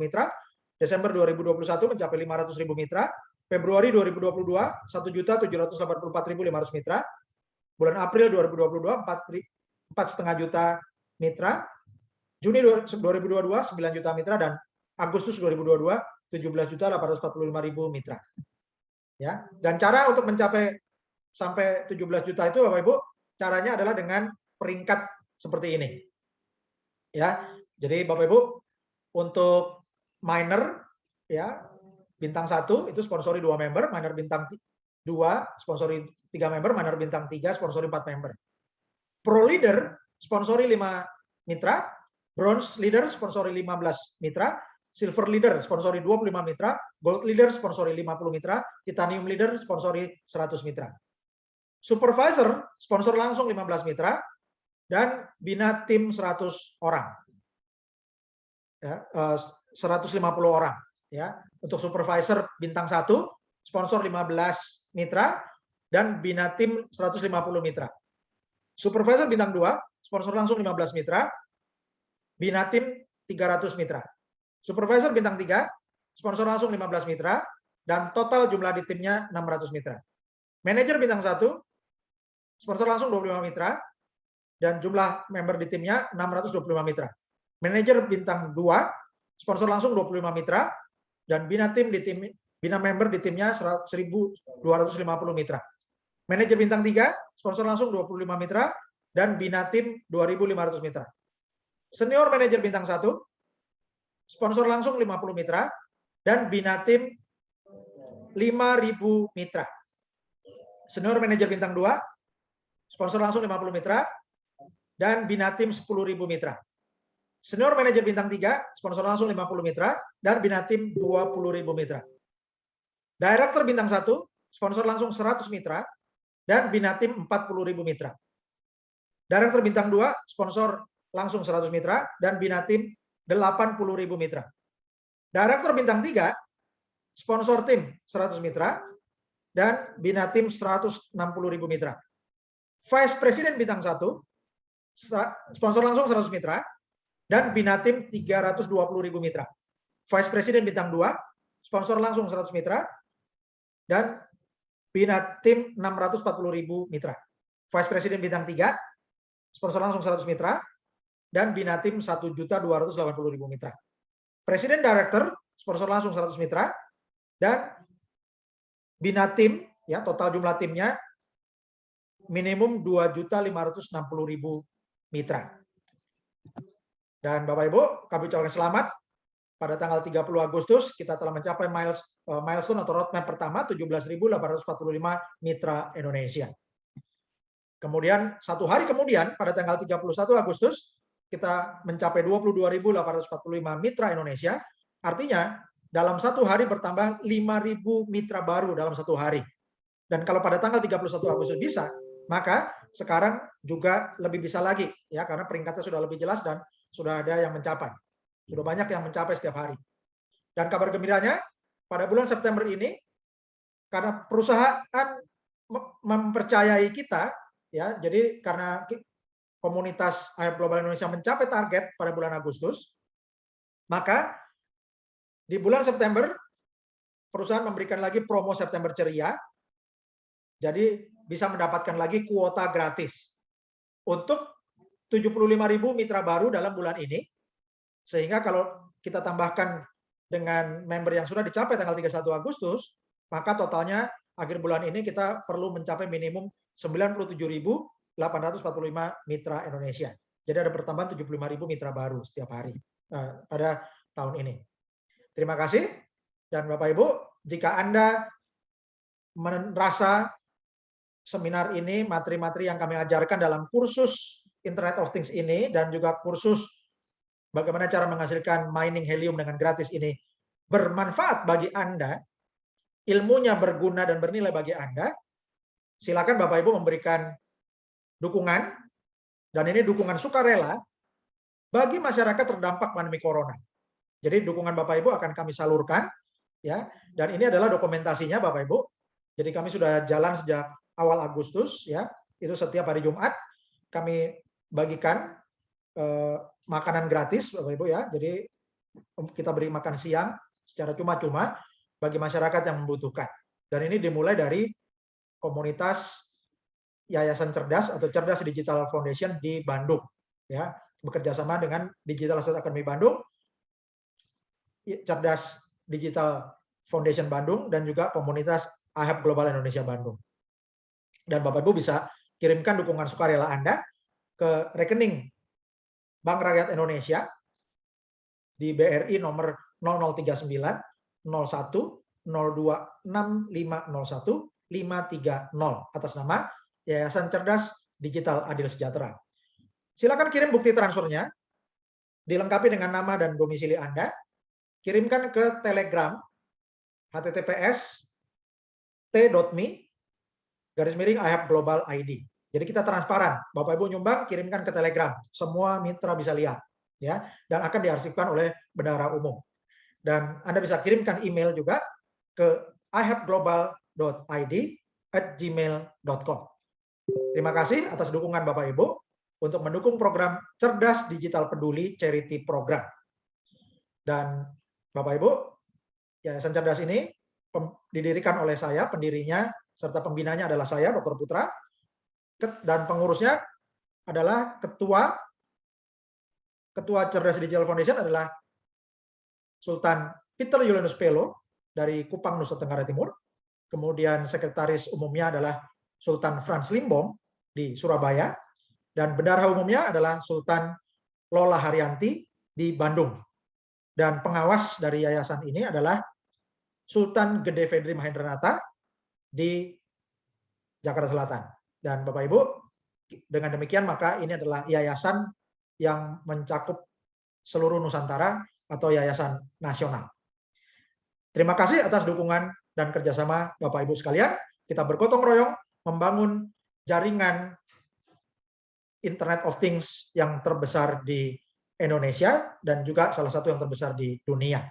mitra, Desember 2021 mencapai 500.000 mitra, Februari 2022 1.784.500 mitra, bulan April 2022 4,5 juta mitra, Juni 2022 9 juta mitra, dan Agustus 2022 17.845.000 mitra. Ya, dan cara untuk mencapai sampai 17 juta itu Bapak Ibu, caranya adalah dengan peringkat seperti ini. Ya. Jadi Bapak Ibu, untuk minor, ya, bintang 1 itu sponsori 2 member, minor bintang 2 sponsori 3 member, minor bintang 3 sponsori 4 member. Pro leader sponsori 5 mitra, bronze leader sponsori 15 mitra, silver leader sponsori 25 mitra, gold leader sponsori 50 mitra, titanium leader sponsori 100 mitra. Supervisor sponsor langsung 15 mitra, dan bina tim 100 orang. Ya, 150 orang, ya. Untuk supervisor bintang 1 sponsor 15 mitra dan bina tim 150 mitra. Supervisor bintang 2 sponsor langsung 15 mitra, bina tim 300 mitra. Supervisor bintang 3 sponsor langsung 15 mitra dan total jumlah di timnya 600 mitra. Manajer bintang 1 sponsor langsung 25 mitra dan jumlah member di timnya 625 mitra. Manajer bintang 2 sponsor langsung 25 mitra dan bina member di timnya 1.250 mitra. Manajer bintang 3 sponsor langsung 25 mitra dan bina tim 2.500 mitra. Senior manajer bintang 1 sponsor langsung 50 mitra dan bina tim 5.000 mitra. Senior manajer bintang 2 sponsor langsung 50 mitra dan bina tim 10.000 mitra. Senior Manager Bintang 3, sponsor langsung 50 mitra, dan Binatim 20.000 mitra. Director Bintang 1, sponsor langsung 100 mitra, dan Binatim 40.000 mitra. Director Bintang 2, sponsor langsung 100 mitra, dan Binatim 80.000 mitra. Director Bintang 3, sponsor tim 100 mitra, dan Binatim 160.000 mitra. Vice President Bintang 1, sponsor langsung 100 mitra, dan Binatim 320.000 mitra. Vice President Bintang 2, sponsor langsung 100 mitra, dan Binatim 640.000 mitra. Vice President Bintang 3, sponsor langsung 100 mitra, dan Binatim 1.280.000 mitra. Presiden Director, sponsor langsung 100 mitra, dan Binatim, ya total jumlah timnya minimum 2.560.000 mitra. Dan Bapak Ibu, kami ucapkan selamat. Pada tanggal 30 Agustus, kita telah mencapai milestone atau roadmap pertama, 17.845 mitra Indonesia. Kemudian, satu hari kemudian, pada tanggal 31 Agustus, kita mencapai 22.845 mitra Indonesia. Artinya, dalam satu hari bertambah 5.000 mitra baru dalam satu hari. Dan kalau pada tanggal 31 Agustus bisa, maka sekarang juga lebih bisa lagi, ya karena peringkatnya sudah lebih jelas dan sudah ada yang mencapai. Sudah banyak yang mencapai setiap hari. Dan kabar gembiranya, pada bulan September ini, karena perusahaan mempercayai kita, ya, jadi karena komunitas IHF Global Indonesia mencapai target pada bulan Agustus, maka di bulan September, perusahaan memberikan lagi promo September Ceria, jadi bisa mendapatkan lagi kuota gratis untuk 75.000 mitra baru dalam bulan ini. Sehingga kalau kita tambahkan dengan member yang sudah dicapai tanggal 31 Agustus, maka totalnya akhir bulan ini kita perlu mencapai minimum 97.845 mitra Indonesia. Jadi ada pertambahan 75.000 mitra baru setiap hari pada tahun ini. Terima kasih. Dan Bapak Ibu, jika Anda merasa seminar ini, materi-materi yang kami ajarkan dalam kursus Internet of Things ini, dan juga kursus bagaimana cara menghasilkan mining helium dengan gratis ini bermanfaat bagi Anda, ilmunya berguna dan bernilai bagi Anda, silakan Bapak Ibu memberikan dukungan, dan ini dukungan sukarela bagi masyarakat terdampak pandemi Corona. Jadi dukungan Bapak Ibu akan kami salurkan, ya. Dan ini adalah dokumentasinya Bapak Ibu. Jadi kami sudah jalan sejak awal Agustus, ya. Itu setiap hari Jumat kami bagikan makanan gratis Bapak Ibu, ya. Jadi kita beri makan siang secara cuma-cuma bagi masyarakat yang membutuhkan. Dan ini dimulai dari komunitas Yayasan Cerdas atau Cerdas Digital Foundation di Bandung, ya, bekerja sama dengan Digital Asset Academy Bandung, Cerdas Digital Foundation Bandung, dan juga komunitas IHF Global Indonesia Bandung. Dan Bapak Ibu bisa kirimkan dukungan sukarela Anda ke rekening Bank Rakyat Indonesia di BRI nomor 0039 01 02 6501 530 atas nama Yayasan Cerdas Digital Adil Sejahtera. Silakan kirim bukti transfernya, dilengkapi dengan nama dan domisili Anda, kirimkan ke Telegram https://t.me/IHF Global ID. Jadi kita transparan, Bapak Ibu nyumbang, kirimkan ke Telegram, semua mitra bisa lihat, ya, dan akan diarsipkan oleh bendahara umum. Dan Anda bisa kirimkan email juga ke ihfglobal.id@gmail.com. Terima kasih atas dukungan Bapak Ibu untuk mendukung program Cerdas Digital Peduli Charity Program. Dan Bapak Ibu, Yayasan Cerdas ini didirikan oleh saya, pendirinya serta pembinanya adalah saya, Dr. Putra, dan pengurusnya adalah Ketua Cerdas Digital Foundation adalah Sultan Peter Julianus Pelo dari Kupang, Nusa Tenggara Timur. Kemudian sekretaris umumnya adalah Sultan Frans Limbom di Surabaya, dan bendahara umumnya adalah Sultan Lola Haryanti di Bandung. Dan pengawas dari yayasan ini adalah Sultan Gede Fedri Mahendranata di Jakarta Selatan. Dan Bapak Ibu, dengan demikian maka ini adalah yayasan yang mencakup seluruh Nusantara atau Yayasan Nasional. Terima kasih atas dukungan dan kerjasama Bapak Ibu sekalian. Kita bergotong royong membangun jaringan Internet of Things yang terbesar di Indonesia dan juga salah satu yang terbesar di dunia.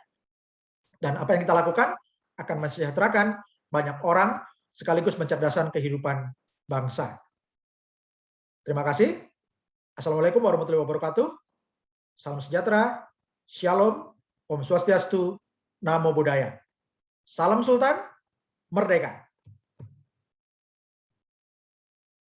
Dan apa yang kita lakukan akan mensejahterakan banyak orang sekaligus mencerdaskan kehidupan bangsa. Terima kasih. Assalamualaikum warahmatullahi wabarakatuh. Salam sejahtera, Shalom, Om Swastiastu, Namo Buddhaya. Salam Sultan, merdeka.